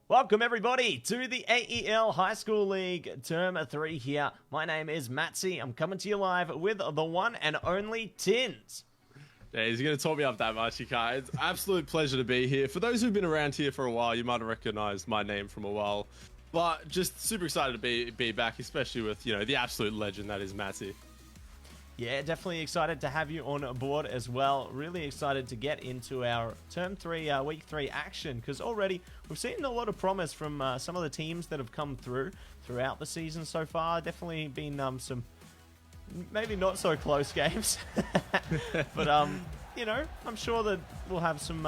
Welcome everybody to the AEL High School League Term 3 here. My name is Matsy. I'm coming to you live with the one and only Tins. Yeah, he's going to talk me up that much, you can't. It's an absolute pleasure to be here. For those who've been around here for a while, you might have recognized my name from a while. But just super excited to be back, especially with, you know, the absolute legend that is Matsy. Yeah, definitely excited to have you on board as well. Really excited to get into our Term 3, Week 3 action, because already we've seen a lot of promise from some of the teams that have come throughout the season so far. Definitely been some maybe not so close games, but you know, I'm sure that we'll have some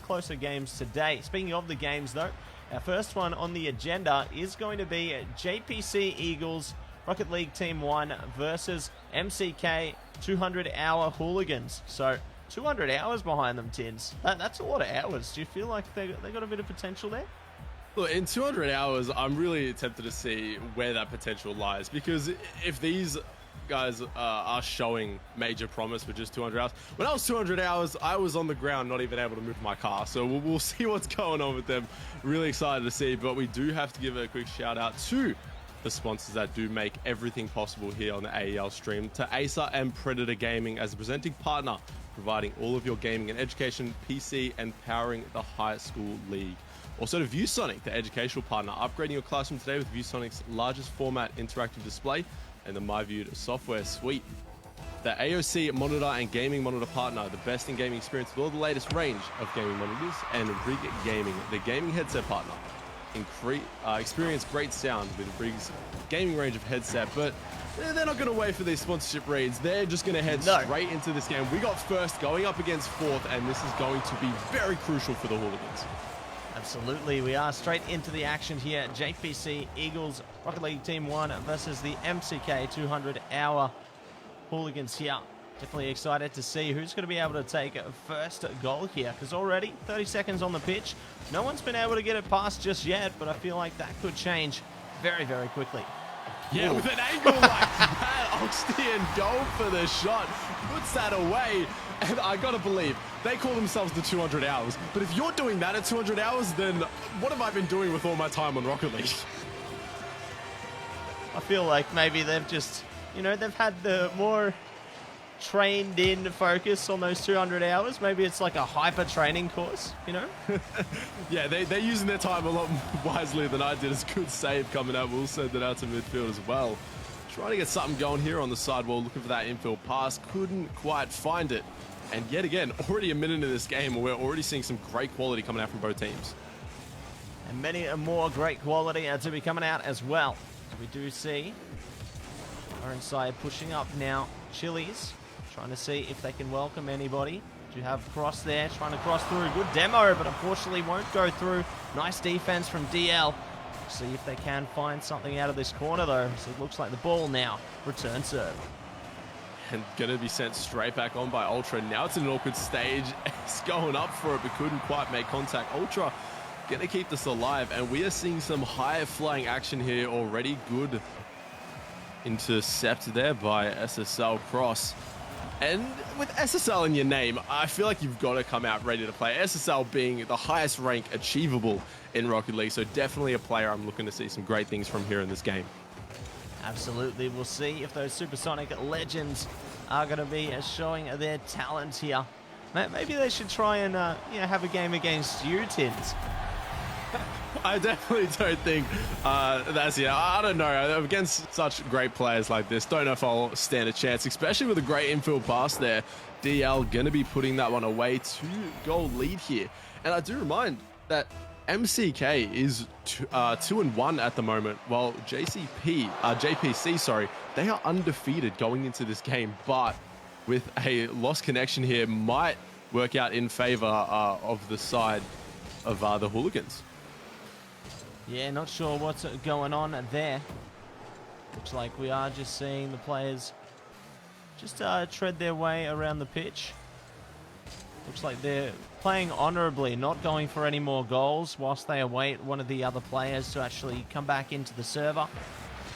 closer games today. Speaking of the games though, our first one on the agenda is going to be JPC Eagles Rocket League Team 1 versus MCK 200 Hour Hooligans. So 200 hours behind them, Tins. That's a lot of hours. Do you feel like they got a bit of potential there? Look, in 200 hours, I'm really tempted to see where that potential lies, because if these guys are showing major promise with just 200 hours. When I was 200 hours, I was on the ground, not even able to move my car. So we'll see what's going on with them. Really excited to see, but we do have to give a quick shout out to the sponsors that do make everything possible here on the AEL stream, to Acer and Predator Gaming as a presenting partner, providing all of your gaming and education, PC, and powering the high school league. Also to ViewSonic, the educational partner, upgrading your classroom today with ViewSonic's largest format interactive display and the MyView software suite. The AOC monitor and gaming monitor partner, the best in gaming experience with all the latest range of gaming monitors, and Rig Gaming, the gaming headset partner. Experience great sound with Rig's gaming range of headset, but they're not going to wait for these sponsorship reads. They're just going to head straight into this game. We got first going up against fourth, and this is going to be very crucial for the Hooligans. Absolutely, we are straight into the action here. JPC Eagles Rocket League Team 1 versus the MCK 200 Hour Hooligans here. Definitely excited to see who's going to be able to take a first goal here, because already 30 seconds on the pitch. No one's been able to get it past just yet, but I feel like that could change very, very quickly. Yeah, with an angle like that, Oxtian go for the shot, puts that away, and I gotta believe, they call themselves the 200 hours, but if you're doing that at 200 hours, then what have I been doing with all my time on Rocket League? I feel like maybe they've just, you know, they've had the more trained in focus on those 200 hours. Maybe it's like a hyper training course, you know? Yeah, they're using their time a lot more wisely than I did. It's a good save coming out. We'll send it out to midfield as well. Trying to get something going here on the sidewall, looking for that infield pass. Couldn't quite find it. And yet again, already a minute into this game, we're already seeing some great quality coming out from both teams. And many more great quality to be coming out as well. We do see our inside pushing up now. Chili's trying to see if they can welcome anybody. Do have Cross there, trying to cross through. Good demo, but unfortunately won't go through. Nice defense from DL. See if they can find something out of this corner though. So it looks like the ball now. Return serve. And going to be sent straight back on by Ultra. Now it's in an awkward stage. It's going up for it, but couldn't quite make contact. Ultra going to keep this alive, and we are seeing some high flying action here already. Good intercept there by SSL Cross. And with SSL in your name, I feel like you've got to come out ready to play. SSL being the highest rank achievable in Rocket League, so definitely a player I'm looking to see some great things from here in this game. Absolutely. We'll see if those Supersonic legends are going to be showing their talent here. Maybe they should try and you know, have a game against you, Tins. I definitely don't think that's it. I don't know. Against such great players like this, don't know if I'll stand a chance, especially with a great infield pass there. DL going to be putting that one away. 2-goal lead here. And I do remind that MCK is 2-1 at the moment, while JPC, sorry, they are undefeated going into this game, but with a lost connection here, might work out in favor of the side of the Hooligans. Yeah, not sure what's going on there. Looks like we are just seeing the players just tread their way around the pitch. Looks like they're playing honorably, not going for any more goals whilst they await one of the other players to actually come back into the server.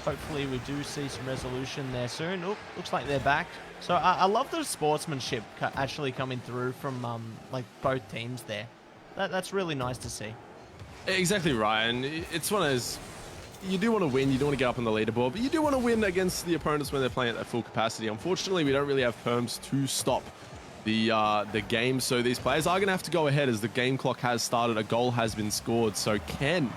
Hopefully we do see some resolution there soon. Oop, looks like they're back. So I love the sportsmanship actually coming through from like both teams there. That's really nice to see. Exactly, Ryan. It's one of those, you do want to win, you do want to get up on the leaderboard, but you do want to win against the opponents when they're playing at their full capacity. Unfortunately, we don't really have perms to stop the game, so these players are going to have to go ahead as the game clock has started. A goal has been scored, so can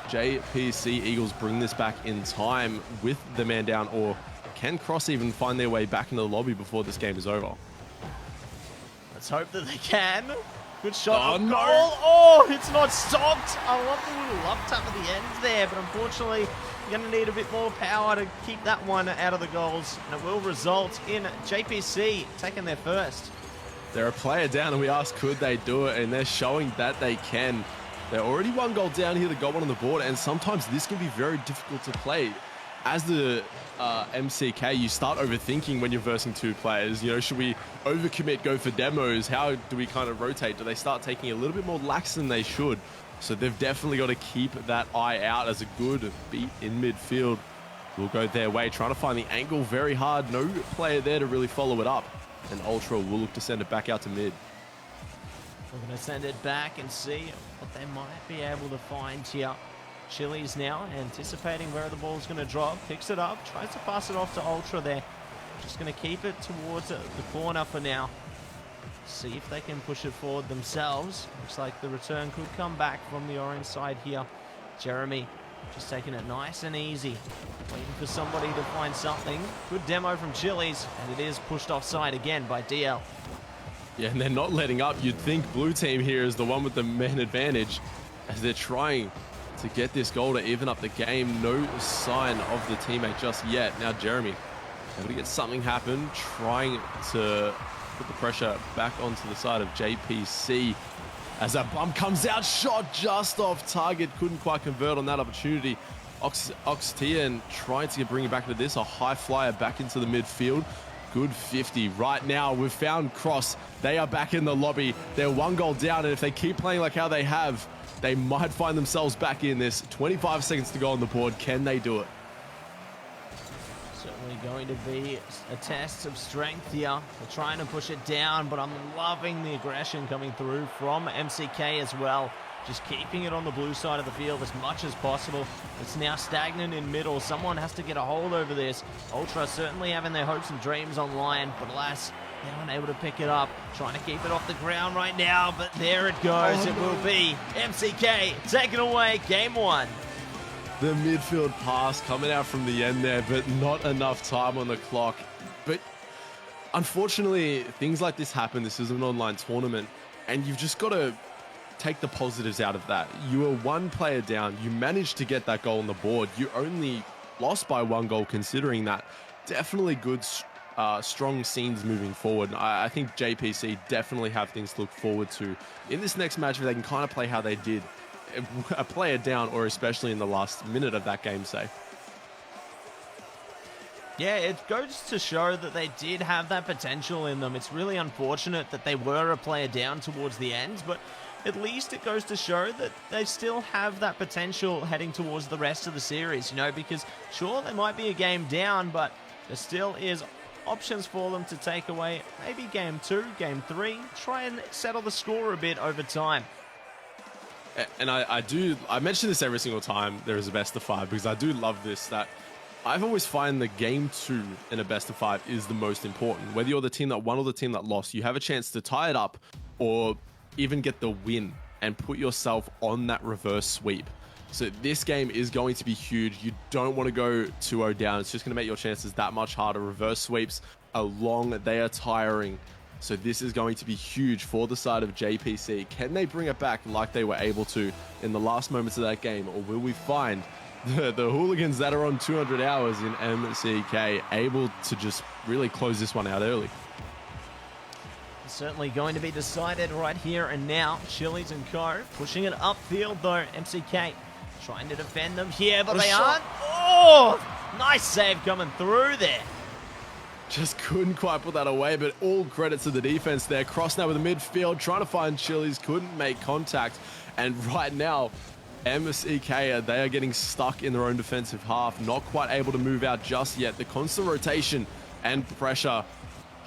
JPC Eagles bring this back in time with the man down, or can Cross even find their way back into the lobby before this game is over? Let's hope that they can. Good shot. Oh, no. Oh, it's not stopped. I love the little love tap at the end there, but unfortunately, you're going to need a bit more power to keep that one out of the goals, and it will result in JPC taking their first. They're a player down, and we asked, could they do it? And they're showing that they can. They're already one goal down here. They got one on the board, and sometimes this can be very difficult to play. As the MCK, you start overthinking when you're versing two players. You know, should we overcommit, go for demos? How do we kind of rotate? Do they start taking a little bit more lax than they should? So they've definitely got to keep that eye out, as a good beat in midfield will go their way. Trying to find the angle very hard. No player there to really follow it up. And Ultra will look to send it back out to mid. We're going to send it back and see what they might be able to find here. Chili's now anticipating where the ball's going to drop, picks it up, tries to pass it off to Ultra there. Just going to keep it towards the corner for now. See if they can push it forward themselves. Looks like the return could come back from the orange side here. Jeremy just taking it nice and easy, waiting for somebody to find something. Good demo from Chili's, and it is pushed offside again by DL. Yeah, and they're not letting up. You'd think blue team here is the one with the man advantage, as they're trying to get this goal to even up the game. No sign of the teammate just yet. Now Jeremy able to get something happen, trying to put the pressure back onto the side of JPC. As that bump comes out, shot just off target, couldn't quite convert on that opportunity. Oxtian trying to bring it back to this, a high flyer back into the midfield. Good 50. Right now, we've found Cross. They are back in the lobby. They're one goal down, and if they keep playing like how they have, they might find themselves back in this. 25 seconds to go on the board. Can they do it? Certainly going to be a test of strength here. They're trying to push it down, but I'm loving the aggression coming through from MCK as well. Just keeping it on the blue side of the field as much as possible. It's now stagnant in middle. Someone has to get a hold over this. Ultra certainly having their hopes and dreams online, but alas, they're unable to pick it up. Trying to keep it off the ground right now, but there it goes. It will be MCK taking away game one. The midfield pass coming out from the end there, but not enough time on the clock. But unfortunately, things like this happen. This is an online tournament, and you've just got to take the positives out of that. You were one player down. You managed to get that goal on the board. You only lost by one goal considering that. Definitely good, strong scenes moving forward. I think JPC definitely have things to look forward to in this next match, where they can kind of play how they did. A player down, or especially in the last minute of that game, say. Yeah, it goes to show that they did have that potential in them. It's really unfortunate that they were a player down towards the end, but at least it goes to show that they still have that potential heading towards the rest of the series, you know, because sure, they might be a game down, but there still is options for them to take away maybe game 2, game 3, try and settle the score a bit over time. And I mention this every single time there is a best of 5, because I do love this, that I've always find the game 2 in a best of 5 is the most important. Whether you're the team that won or the team that lost, you have a chance to tie it up or even get the win and put yourself on that reverse sweep. So this game is going to be huge. You don't want to go 2-0 down. It's just going to make your chances that much harder. Reverse sweeps are long, they are tiring. So this is going to be huge for the side of JPC. Can they bring it back like they were able to in the last moments of that game? Or will we find the hooligans that are on 200 hours in MCK able to just really close this one out early? Certainly going to be decided right here and now. Chili's and Co. pushing it upfield though. MCK trying to defend them here, but they aren't. Oh, nice save coming through there. Just couldn't quite put that away, but all credit to the defense there. Cross now with the midfield, trying to find Chili's, couldn't make contact. And right now, MCK, they are getting stuck in their own defensive half, not quite able to move out just yet. The constant rotation and pressure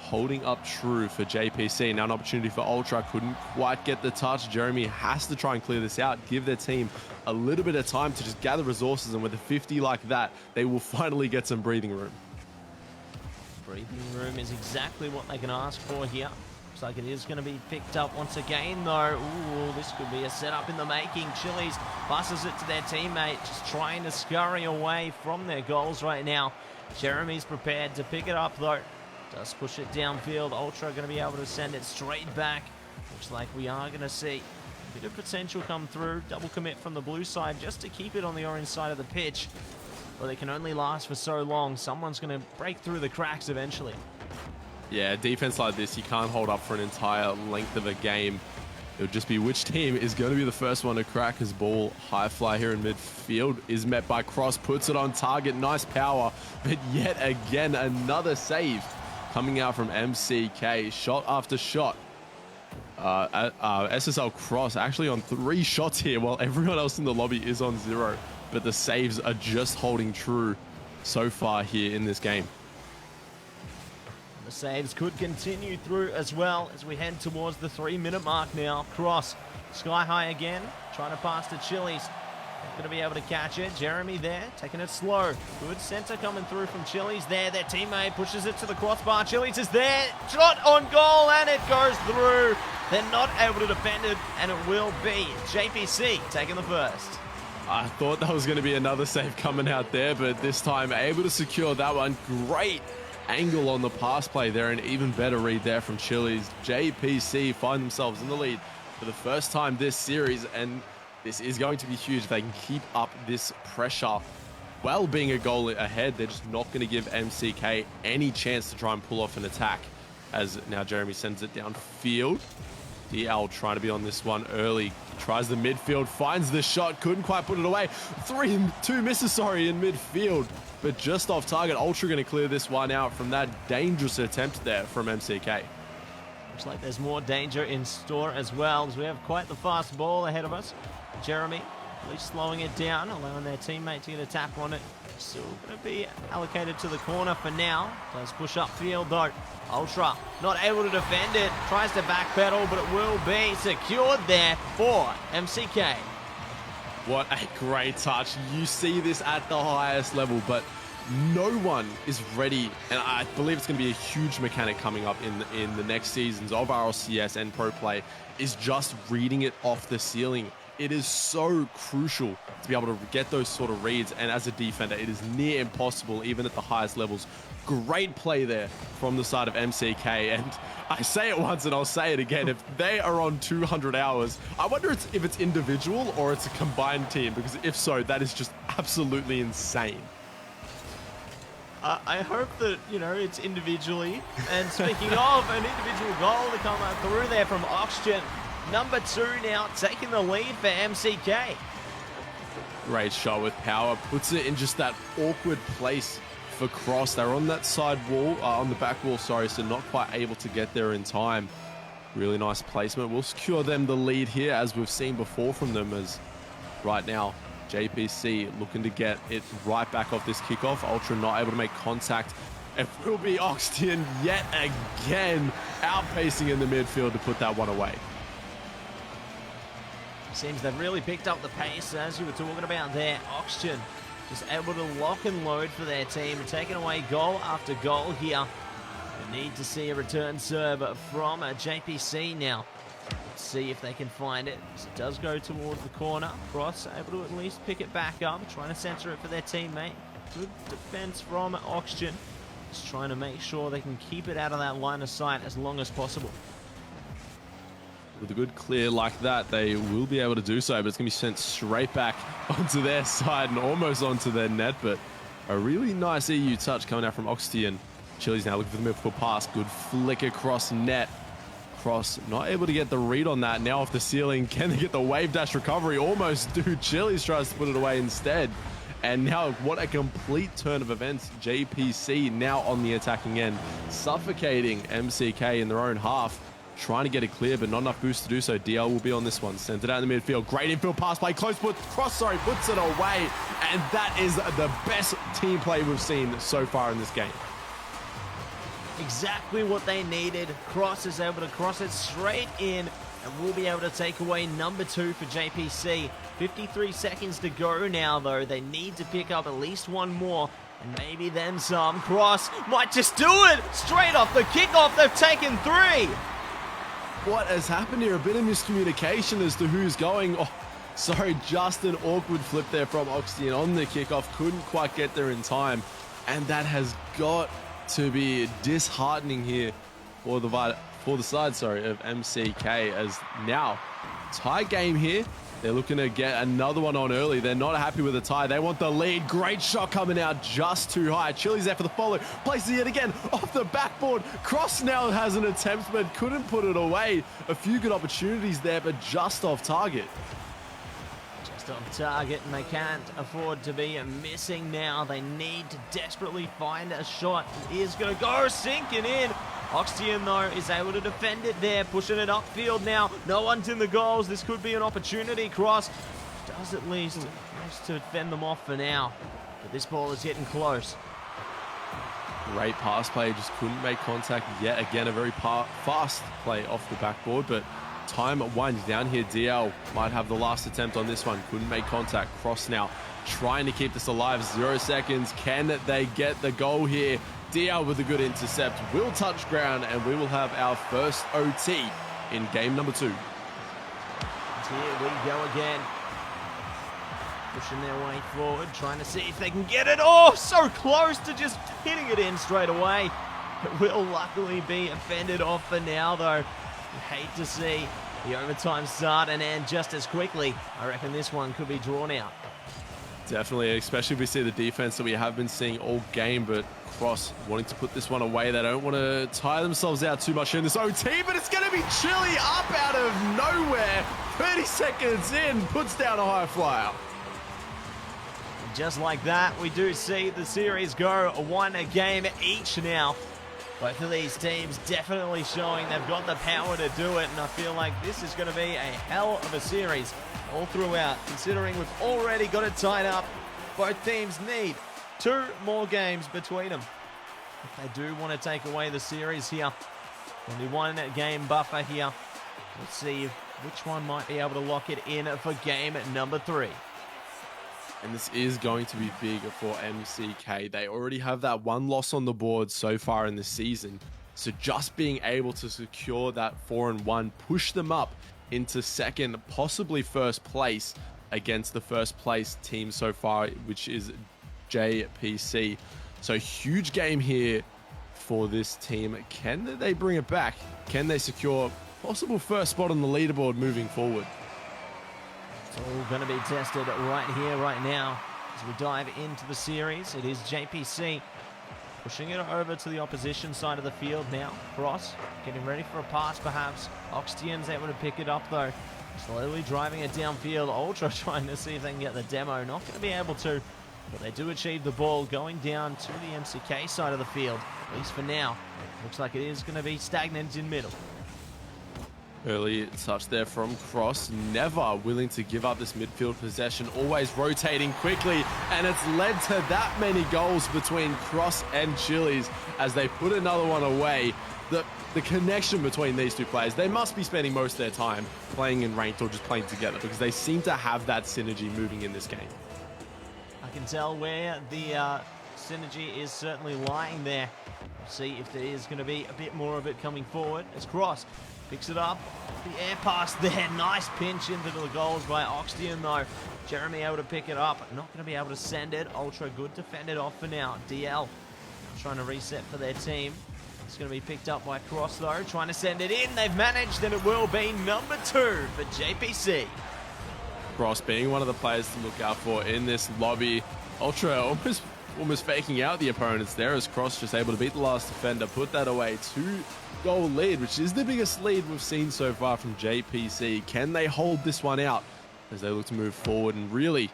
holding up true for JPC. Now an opportunity for Ultra, couldn't quite get the touch. Jeremy has to try and clear this out, give their team a little bit of time to just gather resources, and with a 50 like that, they will finally get some breathing room. Breathing room is exactly what they can ask for here. Looks like it is going to be picked up once again, though. Ooh, this could be a setup in the making. Chili's passes it to their teammate, just trying to scurry away from their goals right now. Jeremy's prepared to pick it up, though. Does push it downfield. Ultra going to be able to send it straight back. Looks like we are going to see a bit of potential come through. Double commit from the blue side just to keep it on the orange side of the pitch. But they can only last for so long. Someone's going to break through the cracks eventually. Yeah, defense like this, you can't hold up for an entire length of a game. It would just be which team is going to be the first one to crack his ball. High fly here in midfield is met by Cross, puts it on target. Nice power, but yet again, another save coming out from MCK. Shot after shot. SSL Cross actually on 3 shots here, while everyone else in the lobby is on 0. But the saves are just holding true so far here in this game. The saves could continue through as well as we head towards the 3-minute mark now. Cross, sky high again, trying to pass to Chili's. Going to be able to catch it. Jeremy there, taking it slow. Good center coming through from Chili's there. Their teammate pushes it to the crossbar. Chili's is there. Shot on goal, and it goes through. They're not able to defend it, and it will be JPC taking the first. I thought that was going to be another save coming out there, but this time able to secure that one. Great angle on the pass play there, and even better read there from Chili's. JPC find themselves in the lead for the first time this series, and this is going to be huge if they can keep up this pressure while being a goal ahead. They're just not going to give MCK any chance to try and pull off an attack, as now Jeremy sends it downfield. DL trying to be on this one early. Tries the midfield, finds the shot, couldn't quite put it away. 2 misses, in midfield, but just off target. Ultra going to clear this one out from that dangerous attempt there from MCK. Looks like there's more danger in store as well, as we have quite the fast ball ahead of us. Jeremy, at least slowing it down, allowing their teammate to get a tap on it. Still going to be allocated to the corner for now. Does push upfield though. Ultra not able to defend it. Tries to backpedal, but it will be secured there for MCK. What a great touch. You see this at the highest level, but no one is ready. And I believe it's going to be a huge mechanic coming up in the next seasons of RLCS and Pro Play, is just reading it off the ceiling. It is so crucial to be able to get those sort of reads, and as a defender, it is near impossible, even at the highest levels. Great play there from the side of MCK, and I say it once and I'll say it again. If they are on 200 hours, I wonder if it's individual or it's a combined team, because if so, that is just absolutely insane. I hope that, it's individually. And speaking of an individual goal to come through there from Oxygen, number 2 now taking the lead for MCK. Great shot with power. Puts it in just that awkward place for Cross. They're on that side wall, on the back wall, so not quite able to get there in time. Really nice placement. We'll secure them the lead here, as we've seen before from them, as right now JPC looking to get it right back off this kickoff. Ultra not able to make contact. It will be Oxtian yet again, outpacing in the midfield to put that one away. Seems they've really picked up the pace, as you were talking about there. Oxygen just able to lock and load for their team, taking away goal after goal here. We need to see a return serve from JPC now. Let's see if they can find it. So it does go towards the corner. Cross able to at least pick it back up, trying to center it for their teammate. Good defense from Oxygen. Just trying to make sure they can keep it out of that line of sight as long as possible. With a good clear like that, they will be able to do so, but it's going to be sent straight back onto their side and almost onto their net. But a really nice EU touch coming out from Oxtian. Chili's now looking for the midfield pass. Good flick across net. Cross not able to get the read on that. Now off the ceiling. Can they get the wave dash recovery? Almost do. Chili's tries to put it away instead. And now what a complete turn of events. JPC now on the attacking end, suffocating MCK in their own half. Trying to get it clear, but not enough boost to do so. DL will be on this one. Sends it out in the midfield. Great infield pass play. Close put. Cross, puts it away. And that is the best team play we've seen so far in this game. exactly what they needed. Cross is able to cross it straight in, and we'll be able to take away number 2 for JPC. 53 seconds to go now, though. They need to pick up at least one more, and maybe then some. Cross might just do it! Straight off the kickoff, they've taken 3! What has happened here? A bit of miscommunication as to who's going. Oh, sorry, just an awkward flip there from Oxtian on the kickoff. Couldn't quite get there in time, and that has got to be disheartening here for the side, of MCK, as now tie game here. They're looking to get another one on early. They're not happy with the tie. They want the lead. Great shot coming out just too high. Chili's there for the follow. Places it again off the backboard. Cross now has an attempt, but couldn't put it away. A few good opportunities there, but just off target. Just off target, and they can't afford to be missing now. They need to desperately find a shot. He is going to go sinking in. Oxtian, though, is able to defend it there, pushing it upfield now. No one's in the goals. This could be an opportunity. Cross does at least manage to fend them off for now. But this ball is getting close. Great pass play, just couldn't make contact yet again. A very fast play off the backboard, but time winds down here. DL might have the last attempt on this one. Couldn't make contact. Cross now trying to keep this alive. 0 seconds. Can they get the goal here? DL with a good intercept will touch ground, and we will have our first OT in game number 2. And here we go again. Pushing their way forward, trying to see if they can get it. Oh, so close to just hitting it in straight away. It will luckily be fended off for now, though. You hate to see the overtime start and end just as quickly. I reckon this one could be drawn out. Definitely, especially if we see the defense that we have been seeing all game, but Cross wanting to put this one away. They don't want to tire themselves out too much in this OT, but it's going to be Chili up out of nowhere. 30 seconds in, puts down a high flyer. Just like that, we do see the series go 1 game each now. Both of these teams definitely showing they've got the power to do it, and I feel like this is going to be a hell of a series all throughout, considering we've already got it tied up. Both teams need 2 more games between them if they do want to take away the series here. Only 1 game buffer here. Let's see which one might be able to lock it in for game number 3. And this is going to be big for MCK. They already have that 1 loss on the board so far in the season. So just being able to secure that 4-1, push them up into second, possibly first place against the first place team so far, which is JPC. So huge game here for this team. Can they bring it back? Can they secure possible first spot on the leaderboard moving forward? It's all going to be tested right here, right now, as we dive into the series. It is JPC pushing it over to the opposition side of the field now. Cross getting ready for a pass, perhaps. Oxtian's able to pick it up, though. Slowly driving it downfield. Ultra trying to see if they can get the demo. Not going to be able to, but they do achieve the ball going down to the MCK side of the field, at least for now. Looks like it is going to be stagnant in middle. Early touch there from Cross, never willing to give up this midfield possession, always rotating quickly, and it's led to that many goals between Cross and Chili's as they put another one away. The connection between these 2 players, they must be spending most of their time playing in ranked or just playing together, because they seem to have that synergy moving in this game. I can tell where the synergy is certainly lying there. We'll see if there is going to be a bit more of it coming forward as Cross picks it up. The air pass there. Nice pinch into the goals by Oxtian, though. Jeremy able to pick it up. Not going to be able to send it. Ultra good to fend it off for now. DL trying to reset for their team. It's going to be picked up by Cross, though. Trying to send it in. They've managed, and it will be number 2 for JPC. Cross being one of the players to look out for in this lobby. Ultra almost faking out the opponents there as Cross just able to beat the last defender, put that away. 2-goal lead, which is the biggest lead we've seen so far from JPC. Can they hold this one out as they look to move forward and really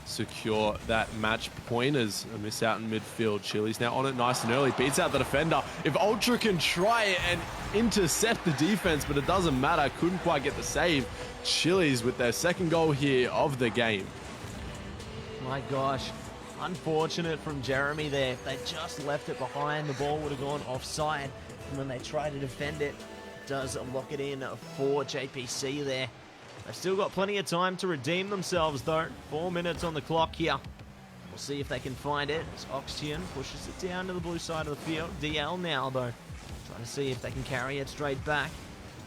secure that match point? As a miss out in midfield. Chili's now on it nice and early, beats out the defender. If Ultra can try and intercept the defense, but it doesn't matter, couldn't quite get the save. Chili's with their 2nd goal here of the game. My gosh, Unfortunate from Jeremy there. If they just left it behind, the ball would have gone offside. And when they try to defend it, it does lock it in for JPC there. They've still got plenty of time to redeem themselves though. 4 minutes on the clock here. We'll see if they can find it as Oxtian pushes it down to the blue side of the field. DL now though, trying to see if they can carry it straight back.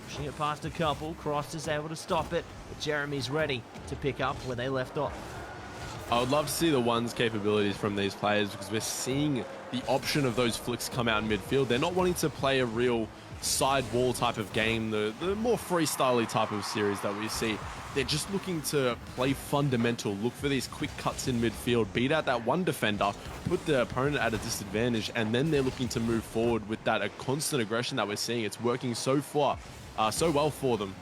Pushing it past a couple. Cross is able to stop it, but Jeremy's ready to pick up where they left off. I would love to see the ones capabilities from these players because we're seeing the option of those flicks come out in midfield. They're not wanting to play a real side wall type of game, the more freestyle-y type of series that we see. They're just looking to play fundamental, look for these quick cuts in midfield, beat out that one defender, put the opponent at a disadvantage, and then they're looking to move forward with that constant aggression that we're seeing. It's working so well for them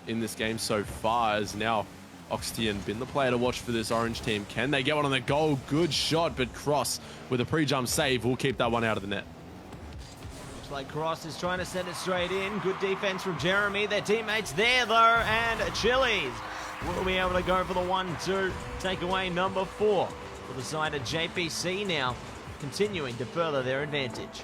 in this game so far, as now Oxtian been the player to watch for this orange team. Can they get one on the goal? Good shot, but Cross with a pre-jump save will keep that one out of the net. Looks like Cross is trying to send it straight in. Good defense from Jeremy. Their teammates there though, and Chili's will be able to go for the 1-2. Take away number 4 for the side of JPC now, continuing to further their advantage.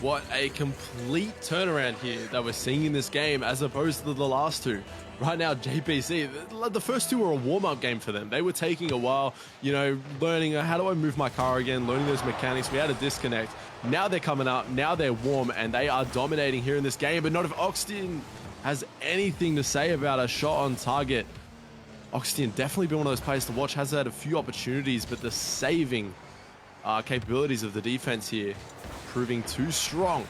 What a complete turnaround here that we're seeing in this game as opposed to the last two. Right now, JPC, the first two were a warm-up game for them. They were taking a while, you know, learning how do I move my car again, learning those mechanics. We had a disconnect. Now they're coming up, now they're warm, and they are dominating here in this game. But not if Oxtian has anything to say about a shot on target. Oxtian definitely been one of those players to watch, has had a few opportunities, but the saving capabilities of the defense here proving too strong.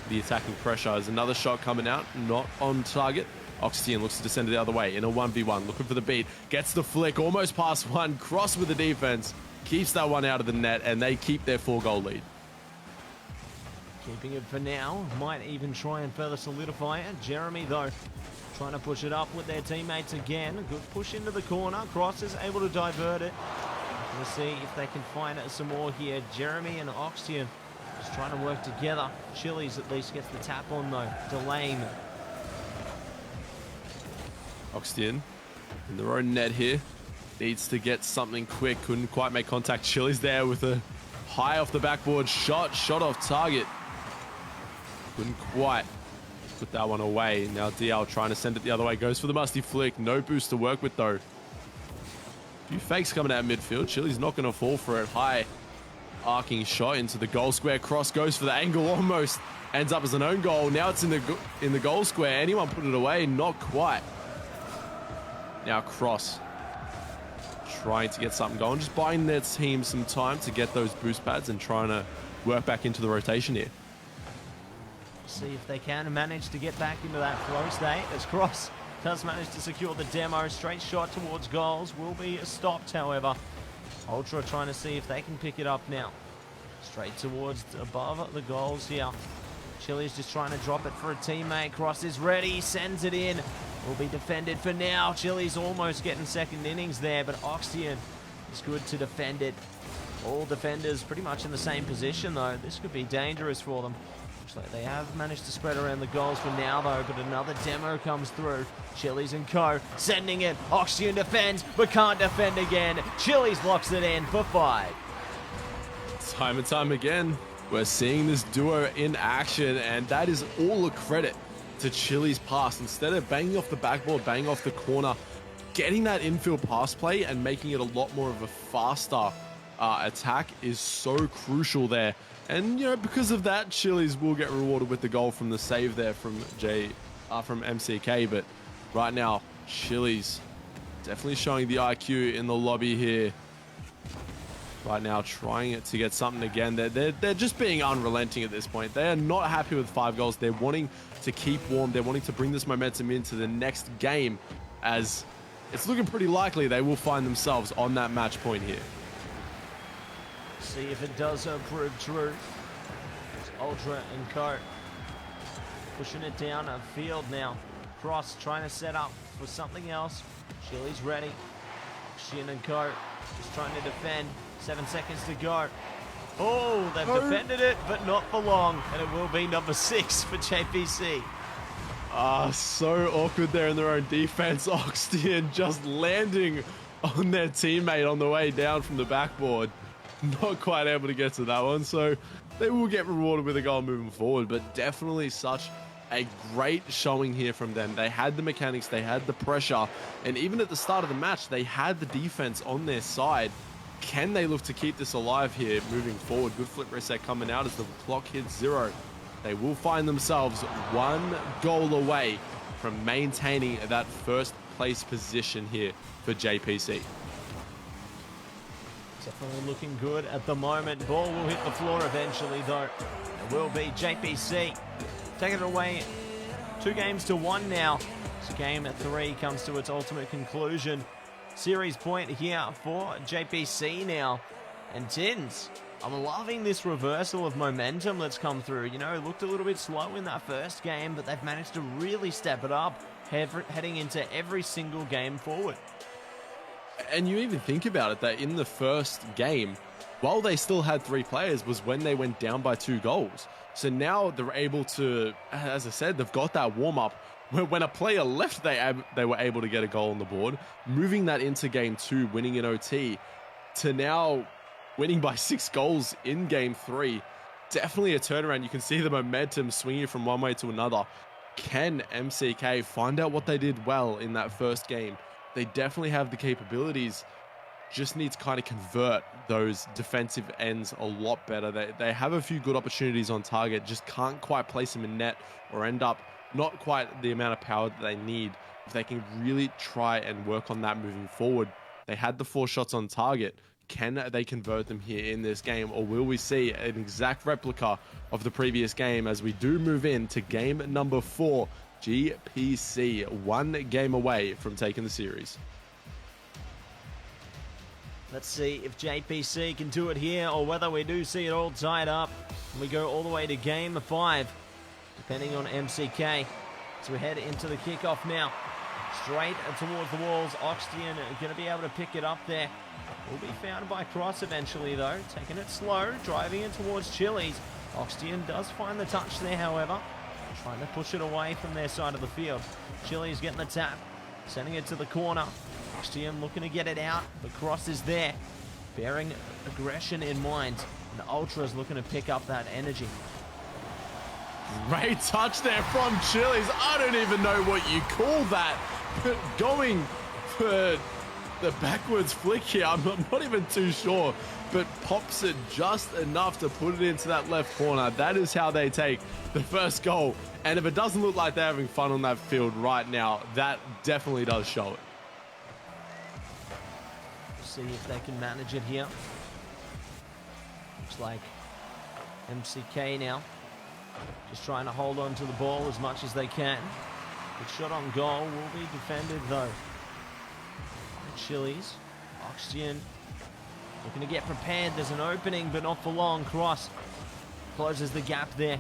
The attacking pressure is another shot coming out, not on target. Oxtian looks to descend the other way in a 1v1, looking for the beat, gets the flick, almost past one, Cross with the defense, keeps that one out of the net, and they keep their 4-goal lead. Keeping it for now, might even try and further solidify it. Jeremy though, trying to push it up with their teammates again. Good push into the corner, Cross is able to divert it. We'll see if they can find some more here. Jeremy and Oxtian just trying to work together. Chili's at least gets the tap on though, delaying it. Oxtian in their own net here. Needs to get something quick. Couldn't quite make contact. Chili's there with a high off the backboard shot. Shot off target. Couldn't quite put that one away. Now DL trying to send it the other way. Goes for the musty flick. No boost to work with though. A few fakes coming out midfield. Chili's not going to fall for it. High arcing shot into the goal square. Cross goes for the angle. Almost ends up as an own goal. Now it's in the goal square. Anyone put it away? Not quite. Now Cross trying to get something going, just buying their team some time to get those boost pads and trying to work back into the rotation here. See if they can manage to get back into that flow state as Cross does manage to secure the demo. Straight shot towards goals will be stopped, however. Ultra trying to see if they can pick it up now. Straight towards above the goals here. Chili's just trying to drop it for a teammate. Cross is ready, sends it in. Will be defended for now. Chili's almost getting second innings there, but Oxtian is good to defend it. All defenders pretty much in the same position though. This could be dangerous for them. Looks like they have managed to spread around the goals for now though, but another demo comes through. Chili's and co sending it. Oxtian defends, but can't defend again. Chili's blocks it in for 5. Time and time again, we're seeing this duo in action, and that is all a credit to Chili's pass. Instead of banging off the backboard, banging off the corner, getting that infield pass play and making it a lot more of a faster attack is so crucial there. And you know, because of that, Chili's will get rewarded with the goal from the save there from MCK. But right now, Chili's definitely showing the IQ in the lobby here. Right now, trying to get something again. They're just being unrelenting at this point. They are not happy with 5 goals. They're wanting to keep warm. They're wanting to bring this momentum into the next game, as it's looking pretty likely they will find themselves on that match point here. See if it does prove true. It's Ultra and Co pushing it down a field now. Cross trying to set up for something else. Chili's ready. Shin and Co just trying to defend. 7 seconds to go. Oh, they've defended it, but not for long. And it will be number 6 for JPC. So awkward there in their own defense. Oxtian just landing on their teammate on the way down from the backboard. Not quite able to get to that one, so they will get rewarded with a goal moving forward, but definitely such a great showing here from them. They had the mechanics, they had the pressure, and even at the start of the match, they had the defense on their side. Can they look to keep this alive here moving forward? Good flip reset coming out as the clock hits 0. They will find themselves 1 goal away from maintaining that first place position here for JPC. Definitely looking good at the moment. Ball will hit the floor eventually, though. It will be JPC taking it away 2-1 now. So game 3 comes to its ultimate conclusion. Series point here for JPC now. And Tins, I'm loving this reversal of momentum that's come through. You know, it looked a little bit slow in that first game, but they've managed to really step it up, heading into every single game forward. And you even think about it, that in the first game, while they still had 3 players, was when they went down by 2 goals. So now they're able to, as I said, they've got that warm-up where when a player left, they were able to get a goal on the board, moving that into game 2, winning in OT, to now winning by 6 goals in game 3. Definitely a turnaround. You can see the momentum swinging from one way to another. Can MCK find out what they did well in that first game? They definitely have the capabilities, just need to kind of convert those defensive ends a lot better. They have a few good opportunities on target, just can't quite place them in net or end up not quite the amount of power that they need. If they can really try and work on that moving forward. They had the 4 shots on target. Can they convert them here in this game, or will we see an exact replica of the previous game as we do move into game number 4? GPC 1 game away from taking the series. Let's see if JPC can do it here, or whether we do see it all tied up and we go all the way to game 5, depending on MCK. So we head into the kickoff now, straight towards the walls. Oxtian going to be able to pick it up there. Will be found by Cross eventually, though, taking it slow, driving it towards Chili's. Oxtian does find the touch there, however, trying to push it away from their side of the field. Chili's getting the tap, sending it to the corner. Oxtian looking to get it out, but Cross is there, bearing aggression in mind. And Ultra's looking to pick up that energy. Great touch there from Chili's. I don't even know what you call that. Going for the backwards flick here, I'm not even too sure, but pops it just enough to put it into that left corner. That is how they take the first goal. And if it doesn't look like they're having fun on that field right now, that definitely does show it. See if they can manage it here. Looks like MCK now just trying to hold on to the ball as much as they can. Good shot on goal will be defended though. Chili's, Oxtian looking to get prepared. There's an opening, but not for long. Cross closes the gap there.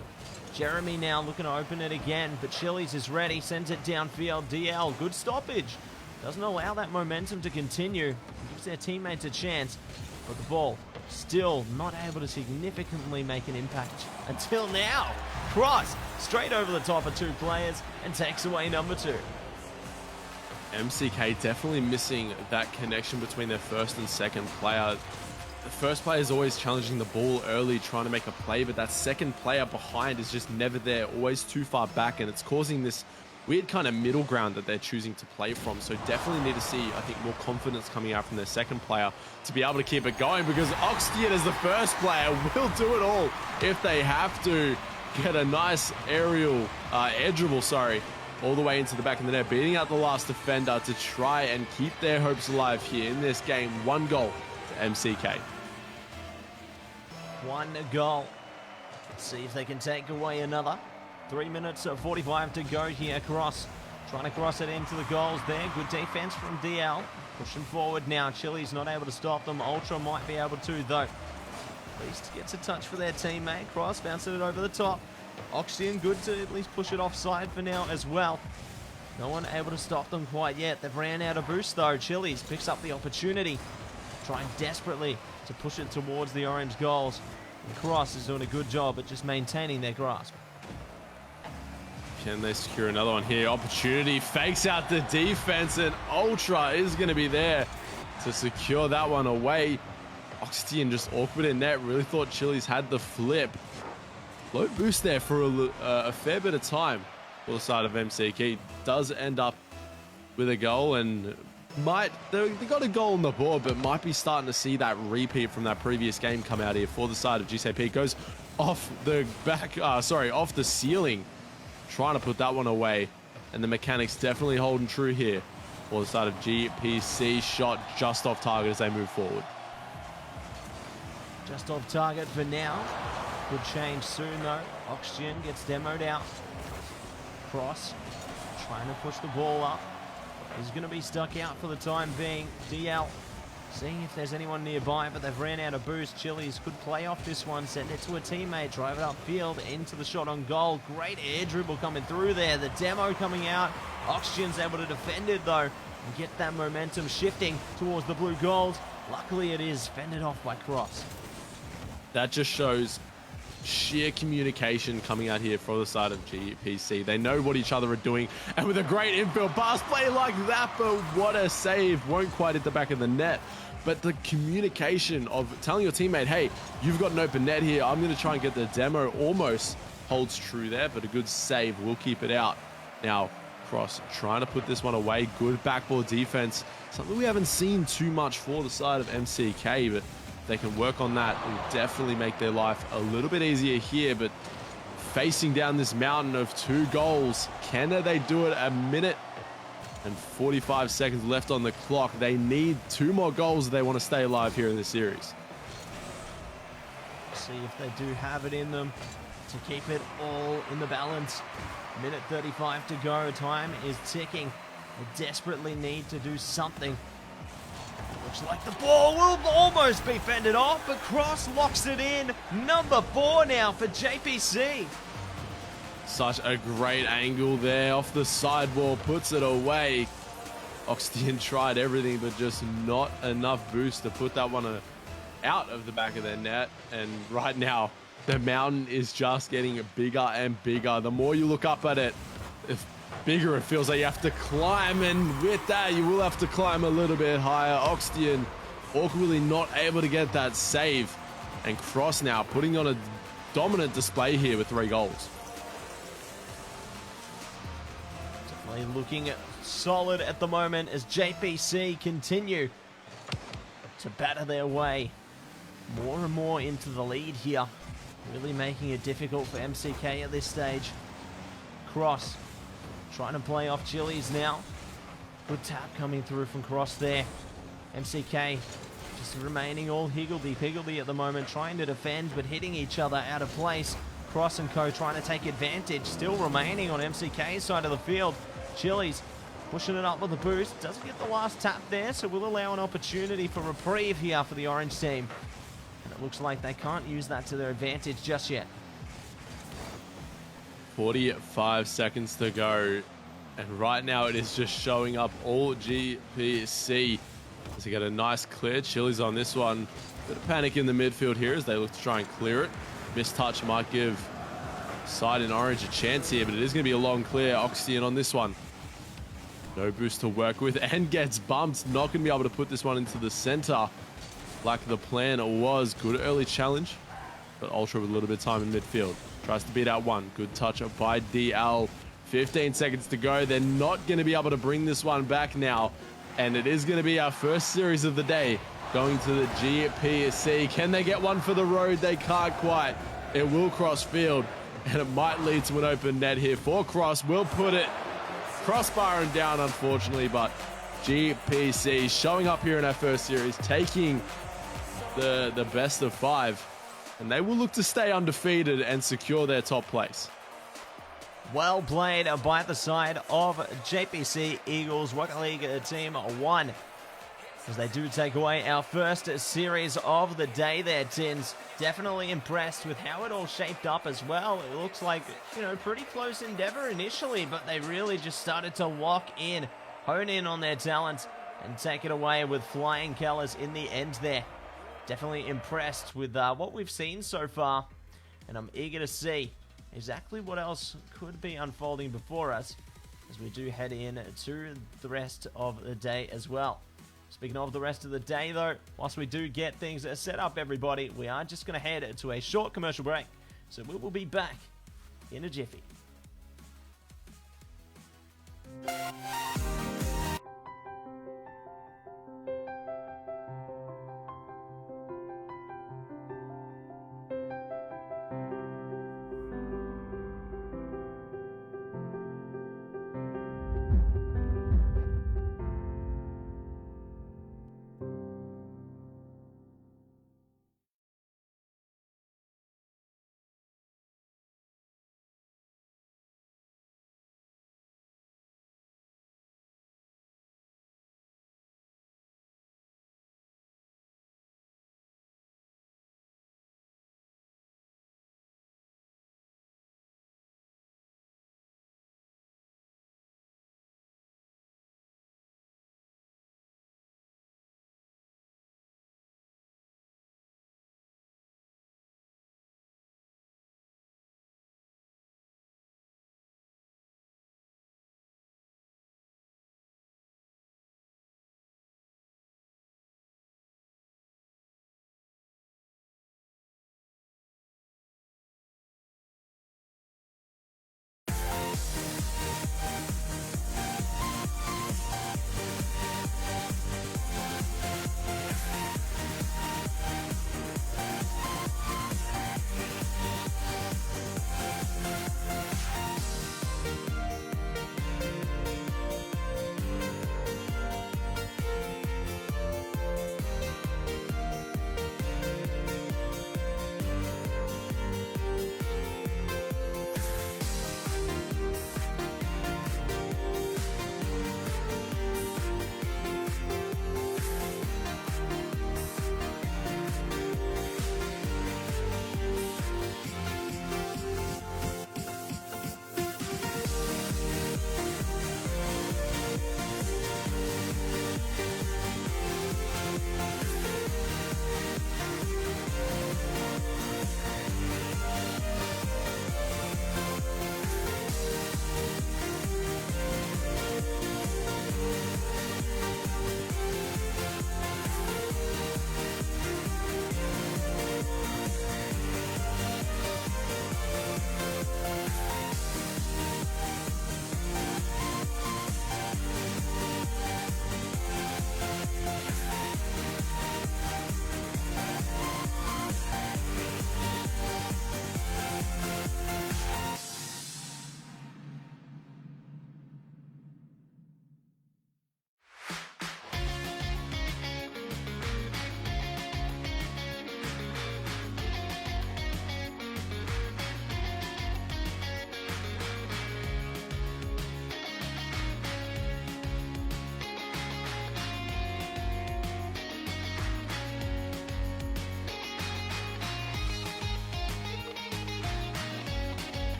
Jeremy now looking to open it again, but Chili's is ready, sends it downfield. DL, good stoppage. Doesn't allow that momentum to continue. Gives their teammates a chance, but the ball still not able to significantly make an impact until now. Cross straight over the top of 2 players and takes away number 2. MCK definitely missing that connection between their first and second player. The first player is always challenging the ball early, trying to make a play, but that second player behind is just never there, always too far back, and it's causing this weird kind of middle ground that they're choosing to play from. So definitely need to see, I think, more confidence coming out from their second player to be able to keep it going, because Oxtian as the first player will do it all if they have to. Get a nice aerial, air dribble, all the way into the back of the net, beating out the last defender to try and keep their hopes alive here in this game. 1 goal to MCK. 1 goal. Let's see if they can take away another. 3 minutes 45 to go here. Cross trying to cross it into the goals there. Good defense from DL. Pushing forward now. Chili's not able to stop them. Ultra might be able to, though. At least gets a touch for their teammate. Cross bouncing it over the top. Oxtian good to at least push it offside for now as well. No one able to stop them quite yet. They've ran out of boost though. Chili's picks up the opportunity, trying desperately to push it towards the orange goals. And Cross is doing a good job at just maintaining their grasp. Can they secure another one here? Opportunity, fakes out the defense, and Ultra is going to be there to secure that one away. Oxtian just awkward in net. Really thought Chili's had the flip. Low boost there for a fair bit of time for the side of MCK. Does end up with a goal, and they got a goal on the board, but might be starting to see that repeat from that previous game come out here for the side of GCP. Goes off the off the ceiling, trying to put that one away, and the mechanics definitely holding true here for the side of GPC. Shot just off target as they move forward. Just off target for now. Could change soon though. Oxygen gets demoed out. Cross trying to push the ball up. He's going to be stuck out for the time being. DL seeing if there's anyone nearby, but they've ran out of boost. Chili's could play off this one, send it to a teammate, drive it upfield into the shot on goal. Great air dribble coming through there. The demo coming out. Oxygen's able to defend it though and get that momentum shifting towards the blue goals. Luckily it is fended off by Cross. That just shows sheer communication coming out here for the side of GPC. They know what each other are doing, and with a great infield pass play like that, but what a save. Won't quite hit the back of the net, but the communication of telling your teammate, hey, you've got an open net here, I'm going to try and get the demo, almost holds true there, but a good save will keep it out. Now Cross trying to put this one away. Good backboard defense, something we haven't seen too much for the side of MCK, but they can work on that. It will definitely make their life a little bit easier here, but facing down this mountain of 2 goals, can they do it? A minute and 45 seconds left on the clock. They need 2 more goals if they want to stay alive here in this series. See if they do have it in them to keep it all in the balance. Minute 35 to go. Time is ticking. They desperately need to do something. Looks like the ball will almost be fended off, but Cross locks it in. Number 4 now for JPC. Such a great angle there off the sidewall, puts it away. Oxtian tried everything, but just not enough boost to put that one out of the back of their net. And right now, the mountain is just getting bigger and bigger. The more you look up at it, bigger it feels like you have to climb, and with that you will have to climb a little bit higher. Oxtian awkwardly not able to get that save, and Cross now putting on a dominant display here with 3 goals. Definitely looking solid at the moment as JPC continue to batter their way more and more into the lead here, really making it difficult for MCK at this stage. Cross trying to play off Chili's now. Good tap coming through from Cross there. MCK just remaining all higgledy-piggledy at the moment, trying to defend but hitting each other out of place. Cross and co trying to take advantage, still remaining on MCK's side of the field. Chili's pushing it up with a boost. Doesn't get the last tap there, so will allow an opportunity for reprieve here for the orange team. And it looks like they can't use that to their advantage just yet. 45 seconds to go, and right now it is just showing up all GPC as they get a nice clear. Chili's on this one. Bit of panic in the midfield here as they look to try and clear it. Missed touch might give side in orange a chance here, but it is going to be a long clear. Oxtian on this one. No boost to work with and gets bumped. Not going to be able to put this one into the center like the plan was. Good early challenge, but Ultra with a little bit of time in midfield. Tries to beat out one. Good touch up by DL. 15 seconds to go. They're not going to be able to bring this one back now. And it is going to be our first series of the day going to the GPC. Can they get one for the road? They can't quite. It will cross field, and it might lead to an open net here for Cross. Will put it crossbar and down, unfortunately, but GPC showing up here in our first series, taking the best of 5. And they will look to stay undefeated and secure their top place. Well played by the side of JPC Eagles Rocket League Team 1. As they do take away our first series of the day there, Tins. Definitely impressed with how it all shaped up as well. It looks like, pretty close endeavor initially, but they really just started to lock in, hone in on their talents, and take it away with flying colors in the end there. Definitely impressed with what we've seen so far, and I'm eager to see exactly what else could be unfolding before us as we do head in to the rest of the day as well. Speaking of the rest of the day, though, whilst we do get things set up, everybody, we are just going to head to a short commercial break. So we will be back in a jiffy.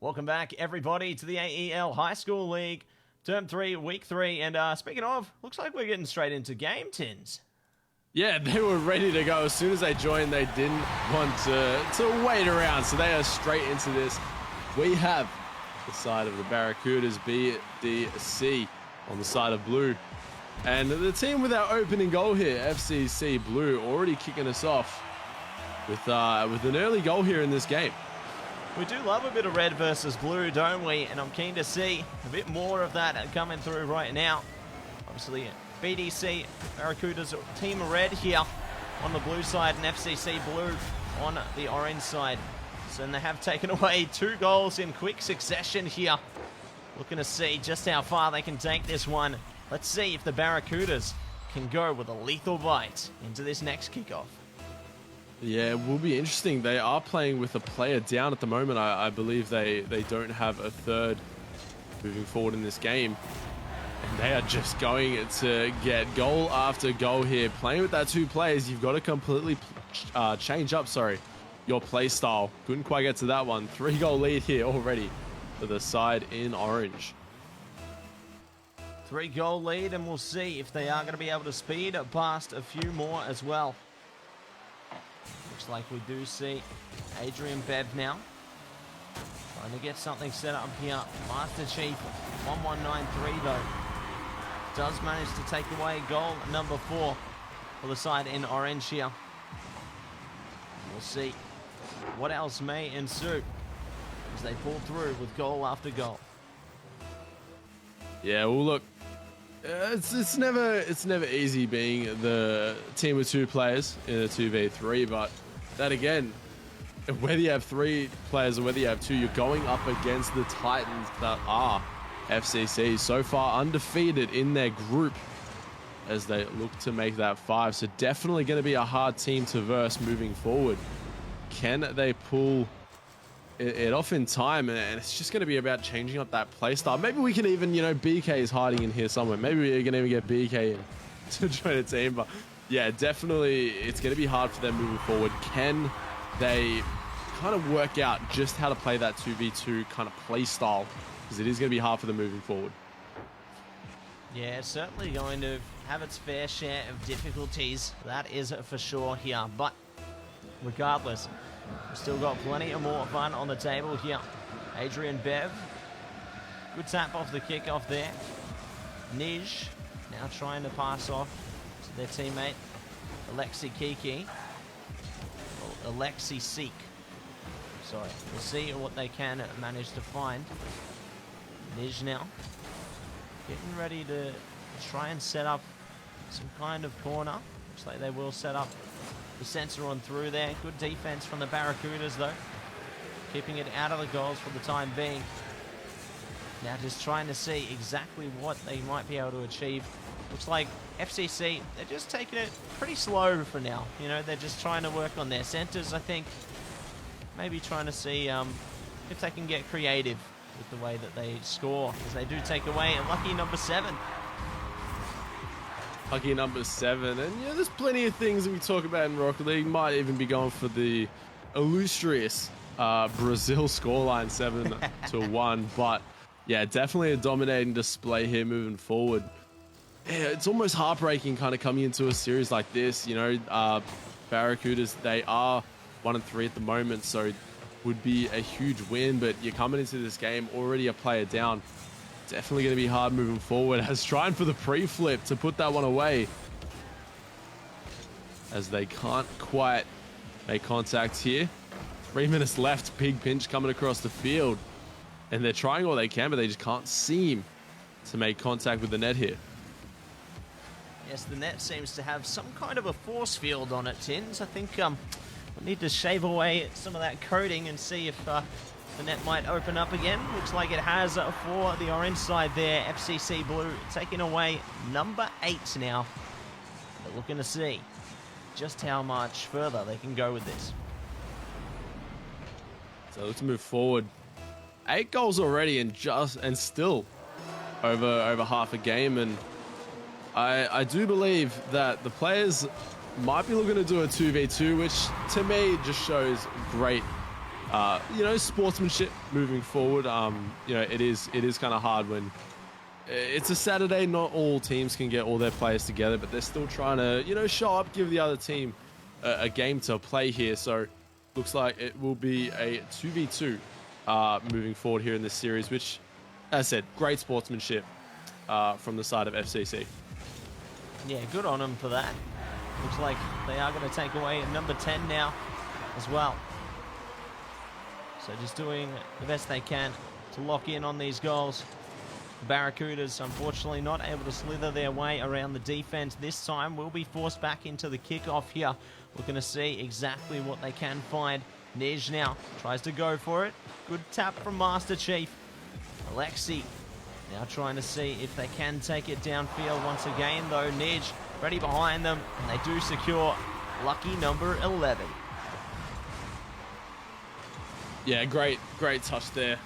Welcome back, everybody, to the AEL High School League, Term 3, Week 3. And speaking of, looks like we're getting straight into game, Tins. Yeah, they were ready to go. As soon as they joined, they didn't want to wait around. So they are straight into this. We have the side of the Barracudas, BDC, on the side of blue. And the team with our opening goal here, FCC Blue, already kicking us off with an early goal here in this game. We do love a bit of red versus blue, don't we? And I'm keen to see a bit more of that coming through right now. Obviously, BDC, Barracudas, team red here on the blue side, and FCC Blue on the orange side. So they have taken away 2 goals in quick succession here. Looking to see just how far they can take this one. Let's see if the Barracudas can go with a lethal bite into this next kickoff. Yeah, it will be interesting. They are playing with a player down at the moment. I believe they don't have a third moving forward in this game. And they are just going to get goal after goal here. Playing with that 2 players, you've got to completely change up, your play style. Couldn't quite get to that one. 3-goal lead here already for the side in orange. 3-goal lead, and we'll see if they are going to be able to speed past a few more as well. Looks like we do see Adrian Bev now trying to get something set up here. Master Chief 1193 though does manage to take away goal number 4 for the side in orange here. We'll see what else may ensue as they pull through with goal after goal. Yeah, well, look, it's never easy being the team with 2 players in a 2v3, but that again, whether you have 3 players or whether you have 2, you're going up against the Titans that are FCC, so far undefeated in their group as they look to make that 5. So definitely going to be a hard team to verse moving forward. Can they pull it off in time? And it's just going to be about changing up that play style. Maybe we can even, BK is hiding in here somewhere. Maybe we can even get BK in to join a team. But yeah, definitely it's going to be hard for them moving forward. Can they kind of work out just how to play that 2v2 kind of play style? Because it is going to be hard for them moving forward. Yeah, it's certainly going to have its fair share of difficulties. That is for sure here. But regardless, we've still got plenty of more fun on the table here. Adrian Bev. Good tap off the kickoff there. Nij now trying to pass off to their teammate, Alexi Kiki. Or Alexi Seek. Sorry. We'll see what they can manage to find. Nij now getting ready to try and set up some kind of corner. Looks like they will set up the sensor on through there. Good defense from the Barracudas though. Keeping it out of the goals for the time being. Now just trying to see exactly what they might be able to achieve. Looks like FCC, they're just taking it pretty slow for now. They're just trying to work on their centers, I think. Maybe trying to see if they can get creative with the way that they score, as they do take away a lucky number 7. Lucky number 7, and there's plenty of things that we talk about in Rocket League. Might even be going for the illustrious Brazil scoreline 7-1, but yeah, definitely a dominating display here moving forward. Yeah, it's almost heartbreaking kind of coming into a series like this. Barracudas, they are 1-3 at the moment, so would be a huge win, but you're coming into this game already a player down. Definitely going to be hard moving forward, as trying for the pre-flip to put that one away, as they can't quite make contact here. 3 minutes left, big pinch coming across the field, and they're trying all they can, but they just can't seem to make contact with the net here. Yes, the net seems to have some kind of a force field on it, Tins. I think we need to shave away some of that coating and see if the net might open up again. Looks like it has for the orange side there. FCC Blue taking away number 8 now. They're looking to see just how much further they can go with this. So let's move forward. 8 goals already, and still over half a game, and I do believe that the players might be looking to do a 2v2, which to me just shows great you know, sportsmanship moving forward. You know, it is kind of hard when it's a Saturday. Not all teams can get all their players together, but they're still trying to, you know, show up, give the other team a game to play here. So looks like it will be a 2v2 moving forward here in this series, which, as I said, great sportsmanship from the side of FCC. Yeah, good on them for that. Looks like they are going to take away number 10 now as well. So just doing the best they can to lock in on these goals. Barracudas, unfortunately, not able to slither their way around the defense this time. Will be forced back into the kickoff here. We're going to see exactly what they can find. Nej now tries to go for it. Good tap from Master Chief. Alexi now trying to see if they can take it downfield once again, though. Nej ready behind them, and they do secure lucky number 11. Yeah, great touch there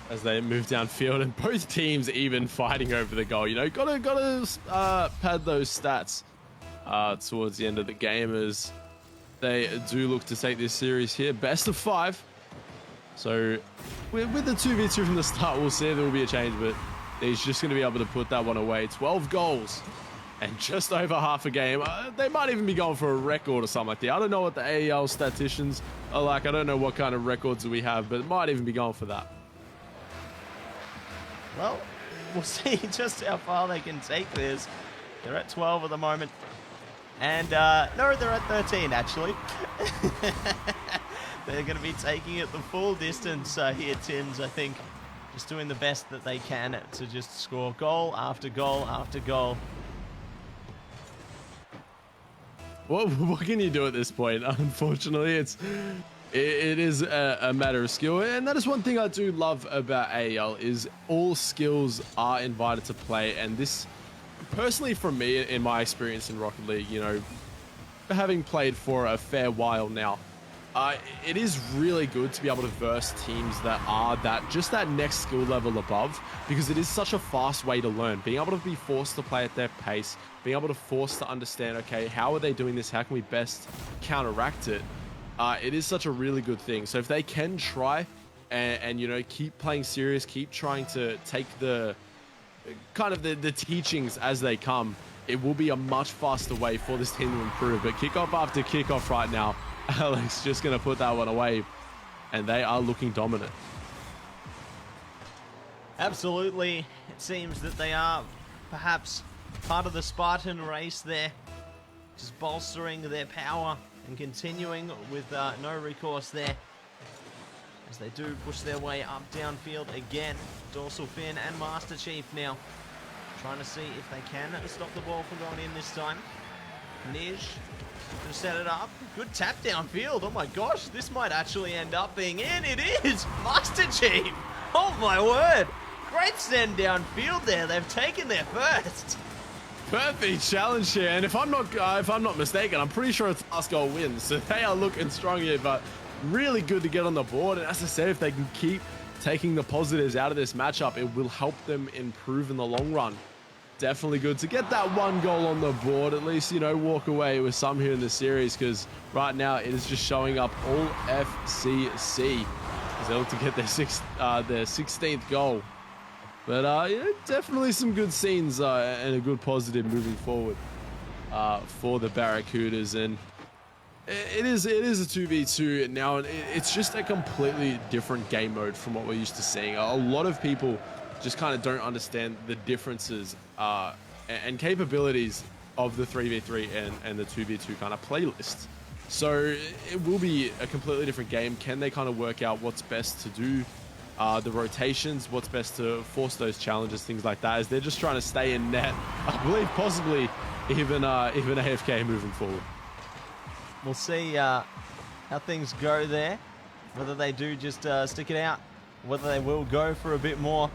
as they move downfield, and both teams even fighting over the goal. You know, gotta pad those stats towards the end of the game as they do look to take this series here. Best of 5. So with the 2v2 from the start, we'll see if there will be a change, but he's just going to be able to put that one away. 12 goals and just over half a game. They might even be going for a record or something like that. I don't know what the AEL statisticians are like. I don't know what kind of records we have, but it might even be going for that. Well, we'll see just how far they can take this. They're at 12 at the moment. And, no, they're at 13, actually. They're going to be taking it the full distance here, Tims, I think. Just doing the best that they can to just score goal after goal after goal. What can you do at this point? Unfortunately, it is a matter of skill, and that is one thing I do love about AEL is all skills are invited to play. And this, personally, for me, in my experience in Rocket League, you know, having played for a fair while now, it is really good to be able to verse teams that are just that next skill level above, because it is such a fast way to learn. Being able to be forced to play at their pace, being able to force to understand, okay, how are they doing this? How can we best counteract it? It is such a really good thing. So if they can try and you know, keep playing serious, keep trying to take the kind of the teachings as they come, it will be a much faster way for this team to improve. But kickoff after kickoff right now, Alex just going to put that one away, and they are looking dominant. Absolutely. It seems that they are perhaps part of the Spartan race there, just bolstering their power and continuing with no recourse there as they do push their way up downfield again. Dorsal Fin and Master Chief now trying to see if they can stop the ball from going in this time. Nej to set it up. Good tap downfield. Oh my gosh, this might actually end up being in. It is! Master Chief! Oh my word! Great send downfield there. They've taken their first. Perfect challenge here, and if I'm not mistaken, I'm pretty sure it's last goal wins. So they are looking strong here, but really good to get on the board. And as I said, if they can keep taking the positives out of this matchup, it will help them improve in the long run. Definitely good to get that one goal on the board, at least, you know, walk away with some here in the series, because right now it is just showing up all FCC as they look to get their 16th goal. But yeah, definitely some good scenes and a good positive moving forward for the Barracudas. And it is a 2v2 now, and it's just a completely different game mode from what we're used to seeing. A lot of people just kind of don't understand the differences and capabilities of the 3v3 and the 2v2 kind of playlist. So it will be a completely different game. Can they kind of work out what's best to do? The rotations, what's best to force those challenges, things like that, as they're just trying to stay in net. I believe possibly even AFK moving forward. We'll see how things go there, whether they do just stick it out, whether they will go for a bit more.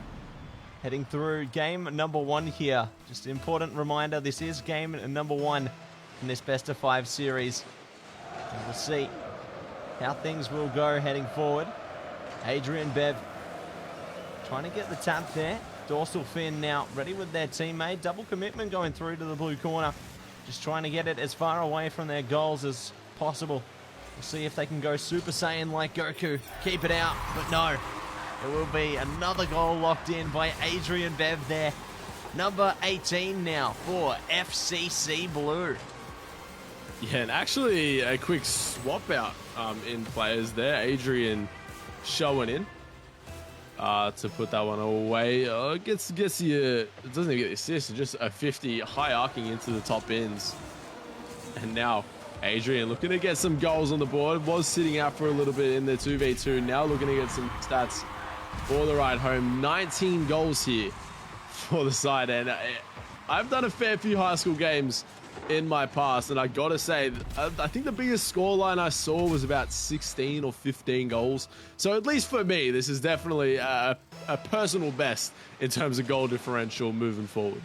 Heading through game number 1 here. Just an important reminder, this is game number 1 in this best of 5 series. And we'll see how things will go heading forward. Adrian Bev trying to get the tap there. Dorsal Fin now ready with their teammate. Double commitment going through to the blue corner. Just trying to get it as far away from their goals as possible. We'll see if they can go Super Saiyan like Goku. Keep it out, but no. There will be another goal locked in by Adrian Bev there. Number 18 now for FCC Blue. Yeah, and actually a quick swap out in players there. Adrian showing in to put that one away. Gets you, it doesn't even get the assist, it's just a 50 high arcing into the top ends. And now Adrian looking to get some goals on the board. Was sitting out for a little bit in the 2v2. Now looking to get some stats for the ride home. 19 goals here for the side. And I've done a fair few high school games in my past, and I gotta say, I think the biggest scoreline I saw was about 16 or 15 goals. So at least for me, this is definitely a personal best in terms of goal differential moving forward.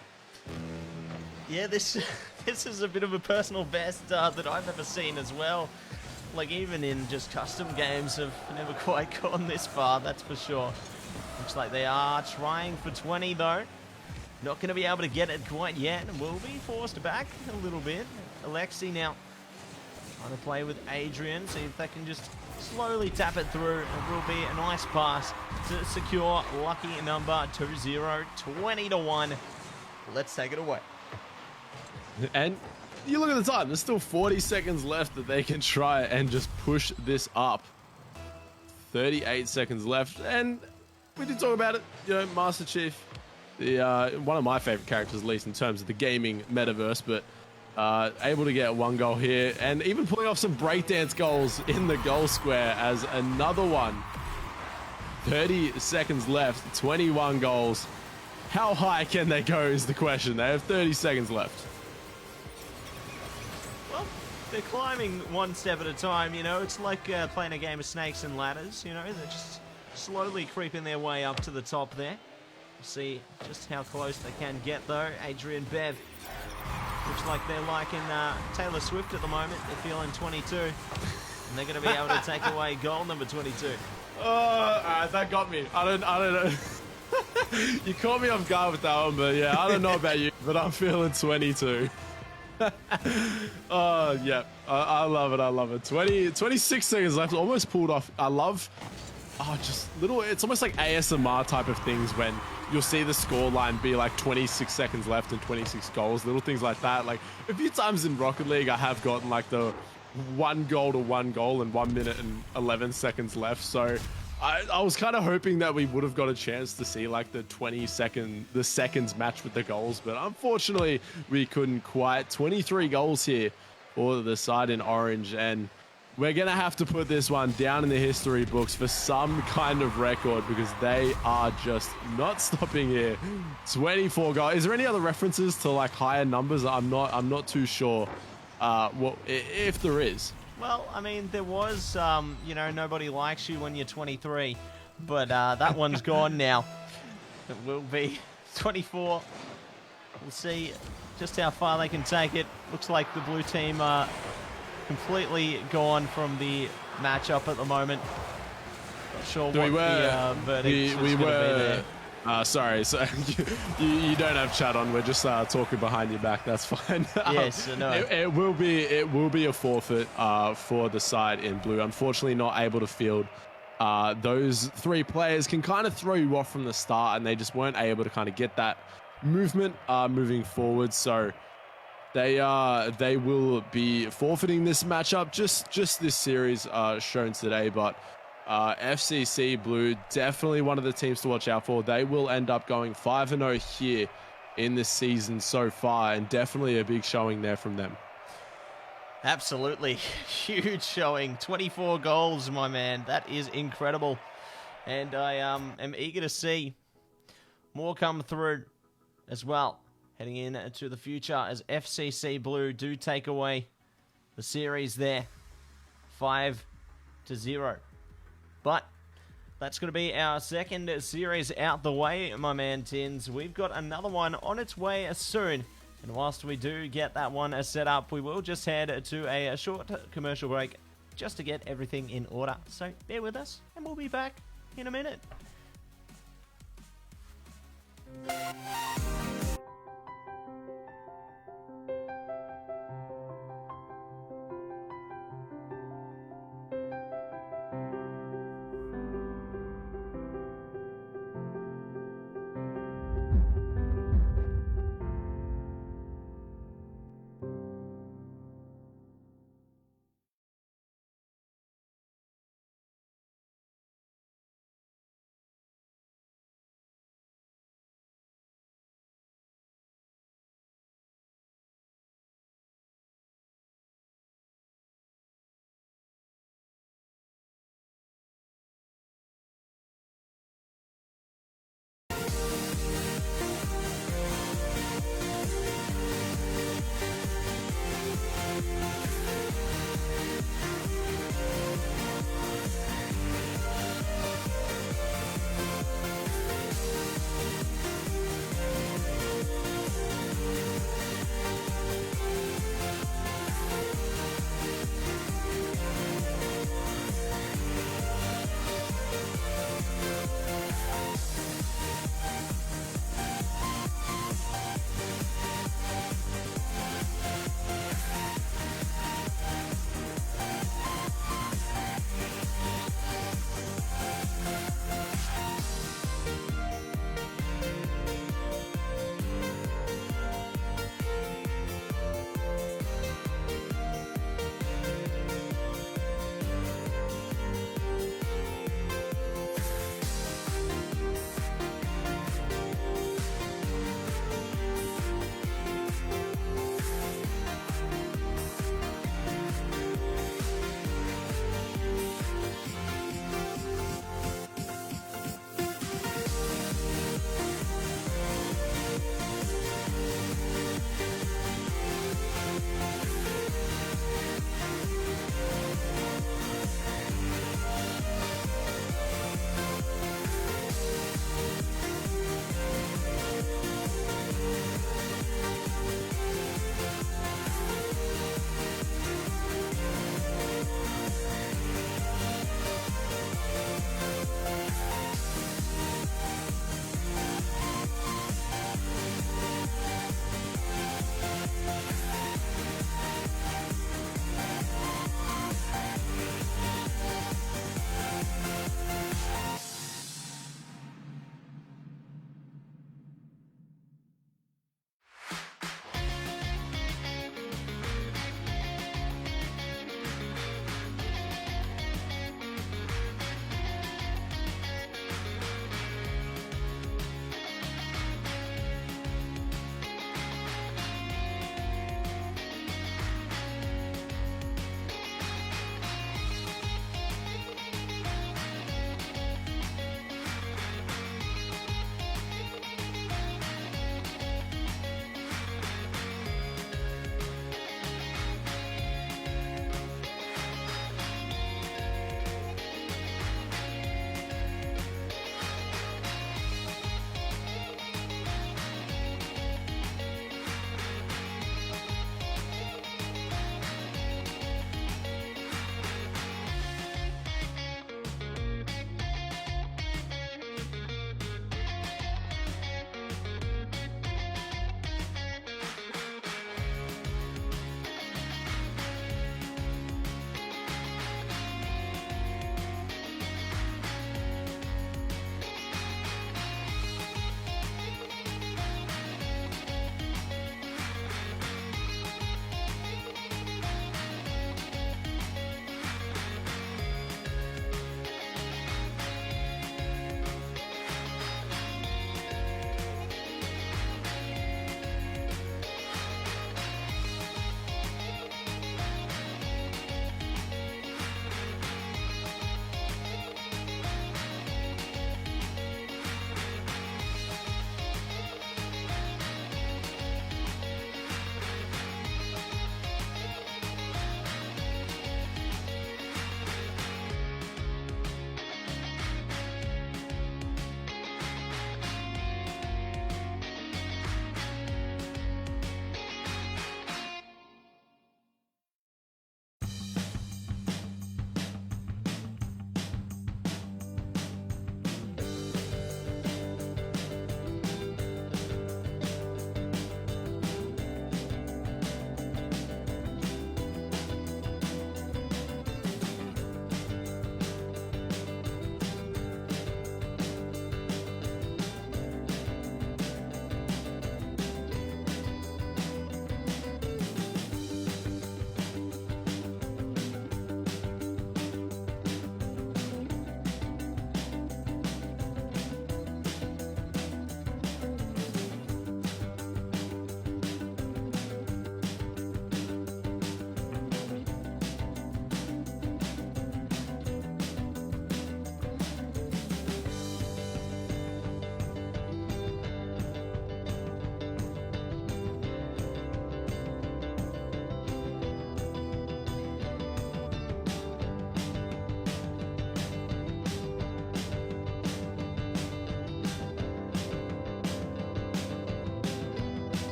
Yeah, this is a bit of a personal best that I've ever seen as well. Like, even in just custom games, I've never quite gone this far, that's for sure. Looks like they are trying for 20 though. Not going to be able to get it quite yet, and will be forced back a little bit. Alexi now trying to play with Adrian, see if they can just slowly tap it through. It will be a nice pass to secure lucky number 2-0, 20-1. Let's take it away. And you look at the time, there's still 40 seconds left that they can try and just push this up. 38 seconds left, and we did talk about it, you know, Master Chief. One of my favorite characters, at least in terms of the gaming metaverse, but able to get one goal here and even pulling off some breakdance goals in the goal square as another one. 30 seconds left, 21 goals. How high can they go is the question. They have 30 seconds left. Well, they're climbing one step at a time, you know. It's like playing a game of snakes and ladders, you know. They're just slowly creeping their way up to the top there. We'll see just how close they can get though. Adrian Bev. Looks like they're liking Taylor Swift at the moment. They're feeling 22. And they're going to be able to take away goal number 22. That got me. I don't know. You caught me off guard with that one, but yeah, I don't know about you, but I'm feeling 22. Oh, yeah. I love it. I love it. 26 seconds left. Almost pulled off. I love... just little, it's almost like ASMR type of things when you'll see the score line be like 26 seconds left and 26 goals, little things like that. Like a few times in Rocket League, I have gotten like the 1 goal to 1 goal and 1 minute and 11 seconds left. So I was kind of hoping that we would have got a chance to see like the seconds match with the goals, but unfortunately we couldn't quite. 23 goals here for the side in orange, and we're going to have to put this one down in the history books for some kind of record because they are just not stopping here. 24 goals. Is there any other references to like higher numbers? I'm not too sure what if there is. Well, I mean, there was, you know, nobody likes you when you're 23, but that one's gone now. It will be 24. We'll see just how far they can take it. Looks like the blue team are completely gone from the matchup at the moment. Not sure what the verdict is going to be there. Sorry, so you don't have chat on. We're just talking behind your back. That's fine. Yes, no. It will be a forfeit for the side in blue. Unfortunately, not able to field. Those 3 players can kind of throw you off from the start, and they just weren't able to kind of get that movement moving forward. So they will be forfeiting this matchup. Just this series shown today, but. FCC Blue, definitely one of the teams to watch out for. They will end up going 5-0 here in this season so far, and definitely a big showing there from them. Absolutely. Huge showing. 24 goals, my man. That is incredible. And I am eager to see more come through as well, heading into the future as FCC Blue do take away the series there. 5-0. But that's going to be our second series out the way, my man Tins. We've got another one on its way soon. And whilst we do get that one set up, we will just head to a short commercial break just to get everything in order. So bear with us, and we'll be back in a minute.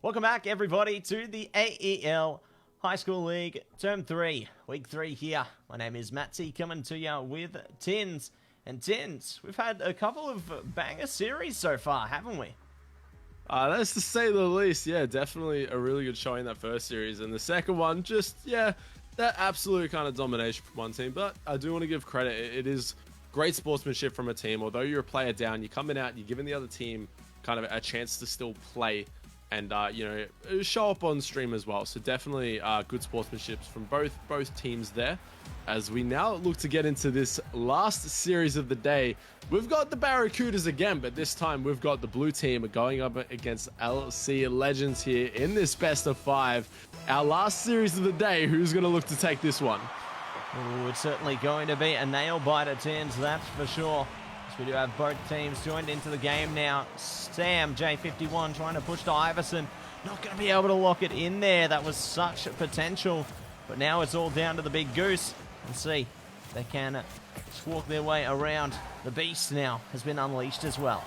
Welcome back, everybody, to the AEL High School League Term 3, Week 3 here. My name is Matsy, coming to you with Tins. And Tins, we've had a couple of banger series so far, haven't we? That's to say the least. Yeah, definitely a really good showing that first series. And the second one, just, yeah, that absolute kind of domination from one team. But I do want to give credit. It is great sportsmanship from a team. Although you're a player down, you're coming out, you're giving the other team kind of a chance to still play and show up on stream as well. So definitely good sportsmanship from both teams there. As we now look to get into this last series of the day, we've got the Barracudas again, but this time we've got the blue team going up against LC Legends here in this best of 5. Our last series of the day, who's going to look to take this one? Ooh, it's certainly going to be a nail-biter, Tins, that's for sure. We do have both teams joined into the game now. Sam, J51, trying to push to Iverson. Not going to be able to lock it in there. That was such potential. But now it's all down to the big goose. And see, they can just walk their way around. The beast now has been unleashed as well.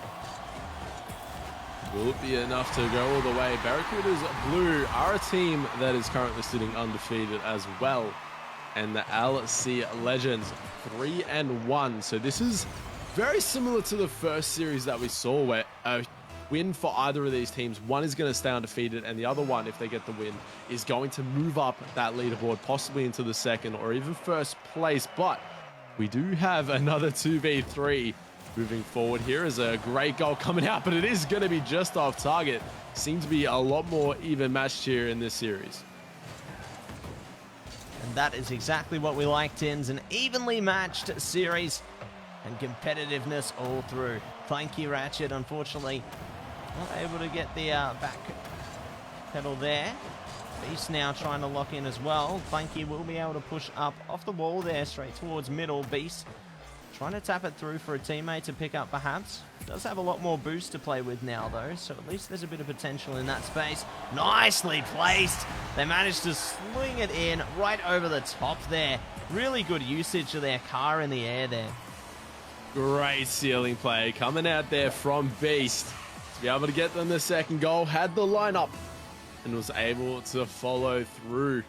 Will it be enough to go all the way? Barracudas Blue are a team that is currently sitting undefeated as well. And the LC Legends 3-1. So this is very similar to the first series that we saw, where a win for either of these teams, one is going to stay undefeated, and the other one, if they get the win, is going to move up that leaderboard, possibly into the second or even first place. But we do have another 2v3 moving forward here. As a great goal coming out, but it is going to be just off target. Seems to be a lot more even matched here in this series. And that is exactly what we like, Tins, an evenly matched series. And competitiveness all through. Clanky Ratchet, unfortunately, not able to get the back pedal there. Beast now trying to lock in as well. Clanky will be able to push up off the wall there, straight towards middle. Beast trying to tap it through for a teammate to pick up, perhaps. Does have a lot more boost to play with now, though, so at least there's a bit of potential in that space. Nicely placed. They managed to sling it in right over the top there. Really good usage of their car in the air there. Great ceiling play coming out there from Beast to be able to get them the second goal. Had the lineup and was able to follow through.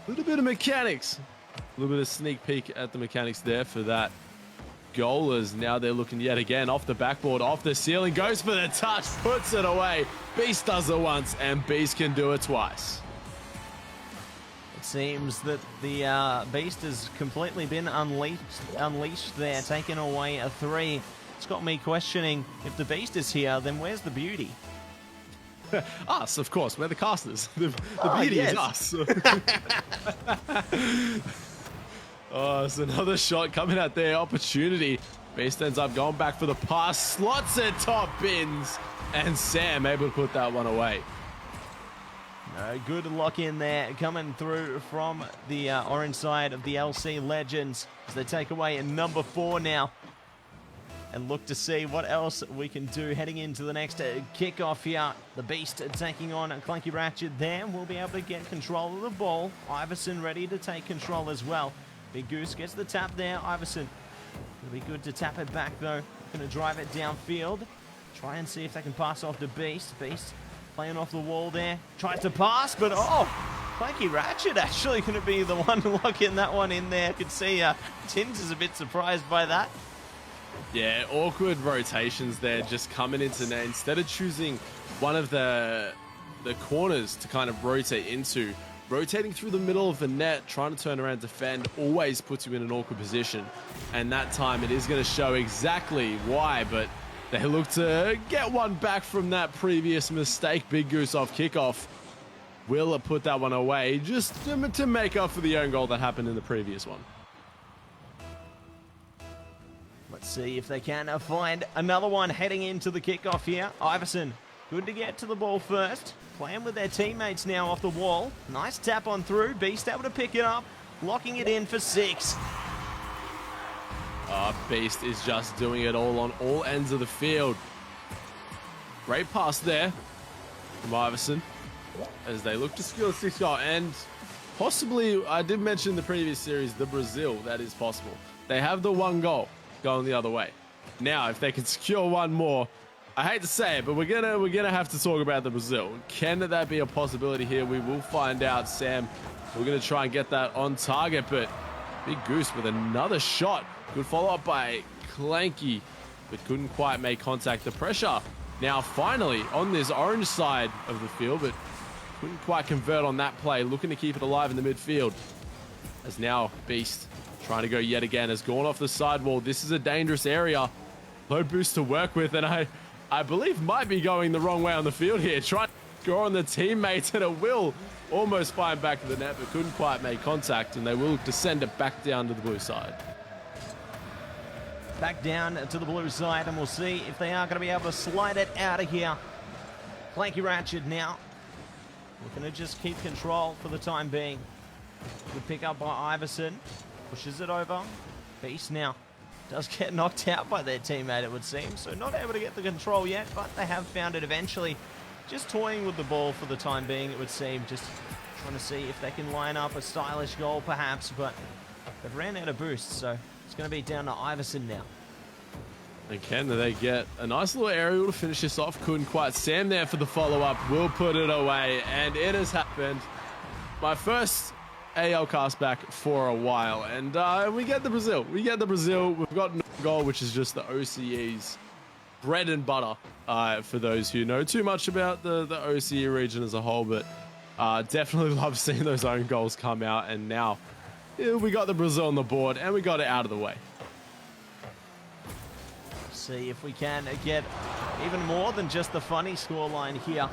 A little bit of mechanics, a little bit of sneak peek at the mechanics there for that goal, as now they're looking yet again off the backboard, off the ceiling, goes for the touch, puts it away. Beast does it once and Beast can do it twice. Seems that the Beast has completely been unleashed there, taking away a 3. It's got me questioning, if the Beast is here, then where's the beauty? Us, of course. We're the casters. The beauty is us. Oh, it's another shot coming out there. Opportunity. Beast ends up going back for the pass. Slots it, top bins. And Sam able to put that one away. Good lock in there coming through from the orange side of the LC Legends as they take away number 4 now and look to see what else we can do heading into the next kickoff here. The Beast taking on Clanky Ratchet there. We'll be able to get control of the ball. Iverson ready to take control as well. Big Goose gets the tap there. Iverson, it'll be good to tap it back though. Going to drive it downfield. Try and see if they can pass off to Beast. Beast playing off the wall there. Tries to pass, but Clanky Ratchet actually going to be the one locking that one in there. I could see Tins is a bit surprised by that. Yeah, awkward rotations there just coming into now. Instead of choosing one of the corners to kind of rotate into, rotating through the middle of the net, trying to turn around, defend, always puts you in an awkward position. And that time it is going to show exactly why, but they look to get one back from that previous mistake. Big Goose off kickoff. Will put that one away just to make up for the own goal that happened in the previous one. Let's see if they can find another one heading into the kickoff here. Iverson, good to get to the ball first. Playing with their teammates now off the wall. Nice tap on through. Beast able to pick it up. Locking it in for 6. Beast is just doing it all on all ends of the field. Great pass there from Iverson as they look to secure the 6th goal. And possibly, I did mention in the previous series, the Brazil, that is possible. They have the 1 goal going the other way. Now, if they can secure 1 more, I hate to say it, but we're gonna have to talk about the Brazil. Can that be a possibility here? We will find out, Sam. We're gonna try and get that on target, but Big Goose with another shot. Good follow up by Clanky, but couldn't quite make contact. The pressure now finally on this orange side of the field, but couldn't quite convert on that play. Looking to keep it alive in the midfield. As now Beast trying to go yet again, has gone off the sidewall. This is a dangerous area. Low boost to work with, and I believe might be going the wrong way on the field here. Trying to score on the teammates, and it will almost find back to the net, but couldn't quite make contact, and they will look to send it back down to the blue side. Back down to the blue side, and we'll see if they are going to be able to slide it out of here. Clanky Ratchet now looking to just keep control for the time being. Good pick up by Iverson. Pushes it over. Beast now does get knocked out by their teammate, it would seem. So not able to get the control yet, but they have found it eventually. Just toying with the ball for the time being, it would seem. Just trying to see if they can line up a stylish goal, perhaps. But they've ran out of boosts, so it's going to be down to Iverson now. And can they get a nice little aerial to finish this off? Couldn't quite. Sam there for the follow-up. Will put it away, and it has happened. My first AL cast back for a while, and we get the Brazil. We get the Brazil. We've got no goal, which is just the OCE's bread and butter for those who know too much about the OCE region as a whole, but definitely love seeing those own goals come out, and now we got the Brazil on the board, and we got it out of the way. See if we can get even more than just the funny scoreline here.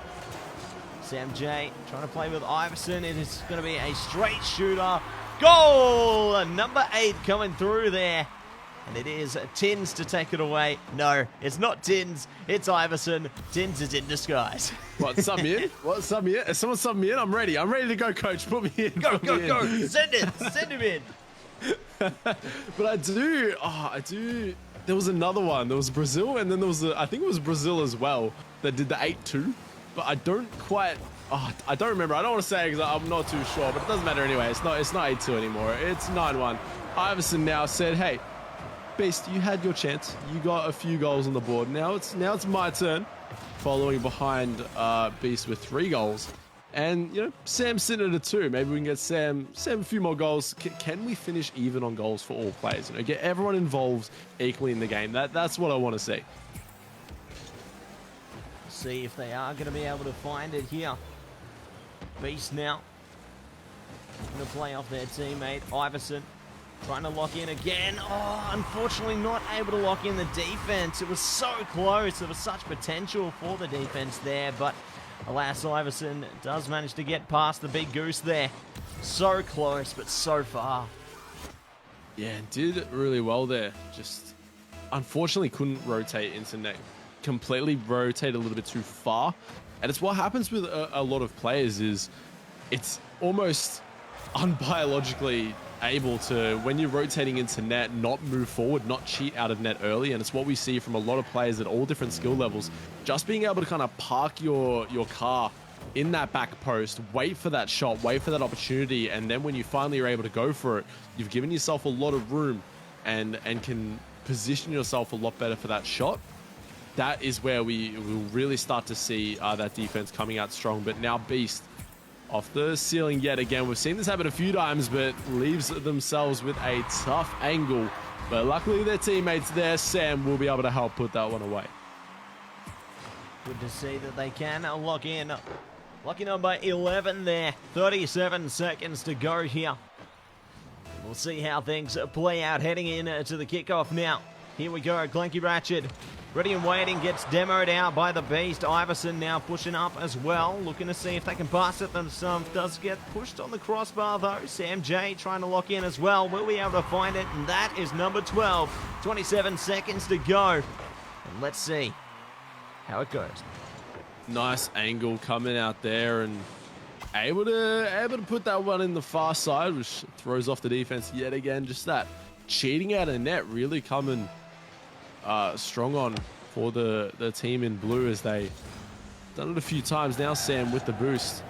Sam J trying to play with Iverson. It is going to be a straight shooter. Goal! Number 8 coming through there. And it is Tins to take it away. No, it's not Tins. It's Iverson. Tins is in disguise. What, sub me in? What, sub me in? If someone sub me in, I'm ready. I'm ready to go, coach. Put me in. Go. Send it. Send him in. But I do. There was another one. There was Brazil, and then there was, I think it was Brazil as well, that did the 8-2. But I don't quite, I don't remember. I don't want to say because I'm not too sure, but it doesn't matter anyway. It's not 8-2 anymore. It's 9-1. Iverson now said, hey, Beast, you had your chance. You got a few goals on the board. Now it's my turn. Following behind Beast with 3 goals. And, you know, Sam's sitting at a 2. Maybe we can get Sam a few more goals. Can we finish even on goals for all players? You know, get everyone involved equally in the game. That's what I want to see. See if they are going to be able to find it here. Beast now going to play off their teammate, Iverson. Trying to lock in again. Oh, unfortunately not able to lock in the defense. It was so close. There was such potential for the defense there, but alas, Iverson does manage to get past the Big Goose there. So close, but so far. Yeah, did really well there. Just unfortunately couldn't rotate into net. Completely rotate a little bit too far. And it's what happens with a lot of players is it's almost unbiologically able to, when you're rotating into net, not move forward, not cheat out of net early. And it's what we see from a lot of players at all different skill levels. Just being able to kind of park your car in that back post, wait for that shot, wait for that opportunity, and then when you finally are able to go for it, you've given yourself a lot of room and can position yourself a lot better for that shot. That is where we will really start to see that defense coming out strong. But now Beast off the ceiling yet again. We've seen this happen a few times, but leaves themselves with a tough angle. But luckily their teammates there, Sam, will be able to help put that one away. Good to see that they can lock in. Lucky number 11 there. 37 seconds to go here. We'll see how things play out heading in to the kickoff now. Here we go, Clanky Ratchet. Ready and waiting, gets demoed out by the Beast. Iverson now pushing up as well, looking to see if they can pass it themselves. Does get pushed on the crossbar though. Sam J trying to lock in as well. Will we be able to find it? And that is number 12. 27 seconds to go. And let's see how it goes. Nice angle coming out there and able to put that one in the far side, which throws off the defense yet again. Just that cheating out of net really coming strong on for the team in blue, as they done it a few times now. Sam with the boost,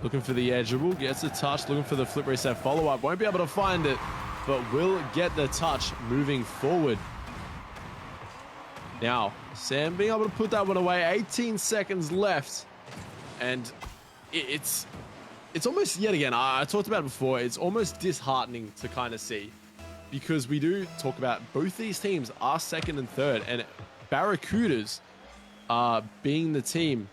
looking for the edge, gets a touch, looking for the flip reset follow-up, won't be able to find it, but will get the touch moving forward. Now, Sam being able to put that one away. 18 seconds left. And it's almost, yet again, I talked about it before, it's almost disheartening to kind of see. Because we do talk about both these teams are second and third. And Barracudas being the team,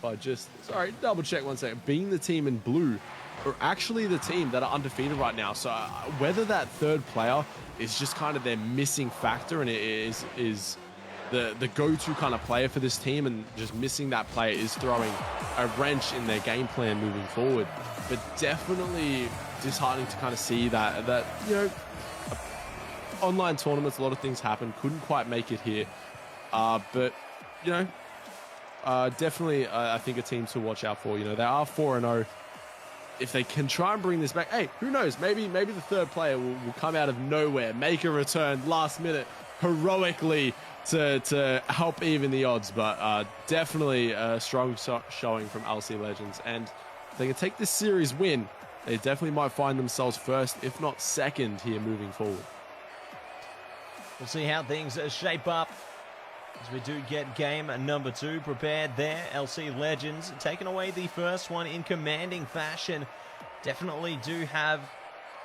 double check one second, being the team in blue are actually the team that are undefeated right now. So whether that third player is just kind of their missing factor and it is the go-to kind of player for this team, and just missing that player is throwing a wrench in their game plan moving forward. But definitely disheartening to kind of see that you know, online tournaments, a lot of things happen, couldn't quite make it here. But you know, definitely I think a team to watch out for. You know, they are 4-0. If they can try and bring this back, hey, who knows? Maybe the third player will come out of nowhere, make a return last minute heroically to help even the odds. But definitely a strong showing from LC Legends. And if they can take this series win, they definitely might find themselves first, if not second, here moving forward. We'll see how things shape up as we do get game number 2 prepared there. LC Legends taking away the first one in commanding fashion. Definitely do have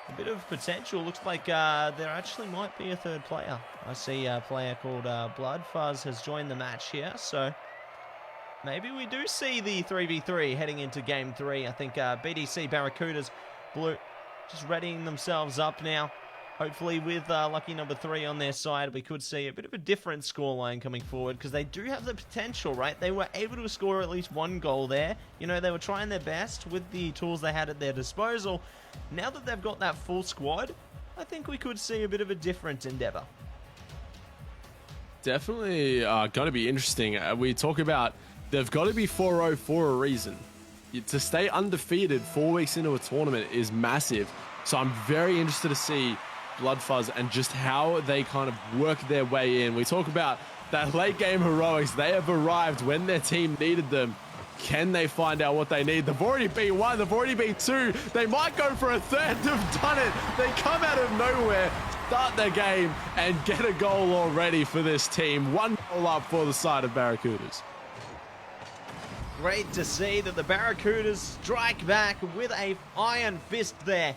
a bit of potential. Looks like there actually might be a third player. I see a player called Bloodfuzz has joined the match here, so maybe we do see the 3v3 heading into game 3. I think BDC Barracudas Blue just readying themselves up now. Hopefully with lucky number 3 on their side, we could see a bit of a different scoreline coming forward, because they do have the potential, right? They were able to score at least one goal there. You know, they were trying their best with the tools they had at their disposal. Now that they've got that full squad, I think we could see a bit of a different endeavor. Definitely going to be interesting. We talk about they've got to be 4-0 for a reason. To stay undefeated 4 weeks into a tournament is massive. So I'm very interested to see Bloodfuzz and just how they kind of work their way in. We talk about that late game heroics. They have arrived when their team needed them. Can they find out what they need? They've already beat 1, they've already beat 2. They might go for a third. They've done it. They come out of nowhere, start their game, and get a goal already for this team. 1 goal up for the side of Barracudas. Great to see that the Barracudas strike back with a iron fist there.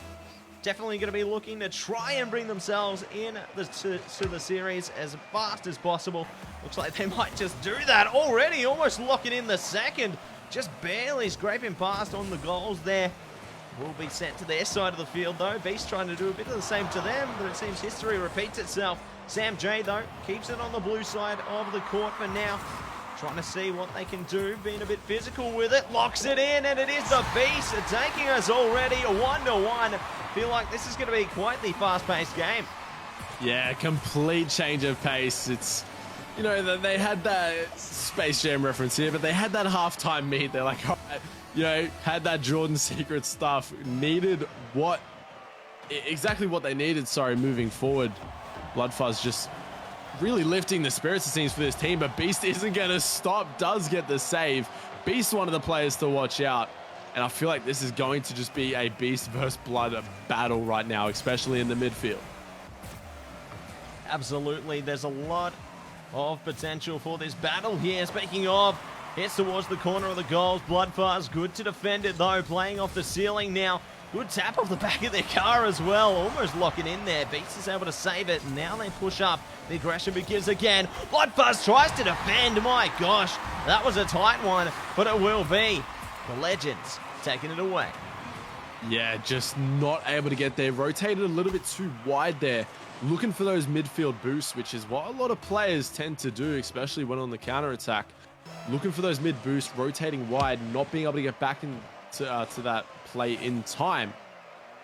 Definitely going to be looking to try and bring themselves in to the series as fast as possible. Looks like they might just do that already, almost locking in the second. Just barely scraping past on the goals there. Will be sent to their side of the field though. Beast trying to do a bit of the same to them, but it seems history repeats itself. Sam J though keeps it on the blue side of the court for now. Trying to see what they can do, being a bit physical with it, locks it in, and it is the Beast taking us already 1-1. Feel like this is going to be quite the fast-paced game. Yeah, complete change of pace. It's, you know, they had that Space Jam reference here, but they had that halftime meet. They're like, all right, you know, had that Jordan Secret stuff, needed exactly what they needed, moving forward. Bloodfuzz just really lifting the spirits, it seems, for this team, but Beast isn't going to stop, does get the save. Beast, one of the players to watch out, and I feel like this is going to just be a Beast versus Blood battle right now, especially in the midfield. Absolutely, there's a lot of potential for this battle here. Speaking of, hits towards the corner of the goals. Bloodfuzz, good to defend it though, playing off the ceiling now. Good tap off the back of their car as well, almost locking in there. Beast is able to save it, and now they push up. The aggression begins again. Bloodfuzz tries to defend. My gosh, that was a tight one, but it will be the Legends taking it away. Yeah, just not able to get there. Rotated a little bit too wide there. Looking for those midfield boosts, which is what a lot of players tend to do, especially when on the counter attack. Looking for those mid boosts, rotating wide, not being able to get back into to that play in time.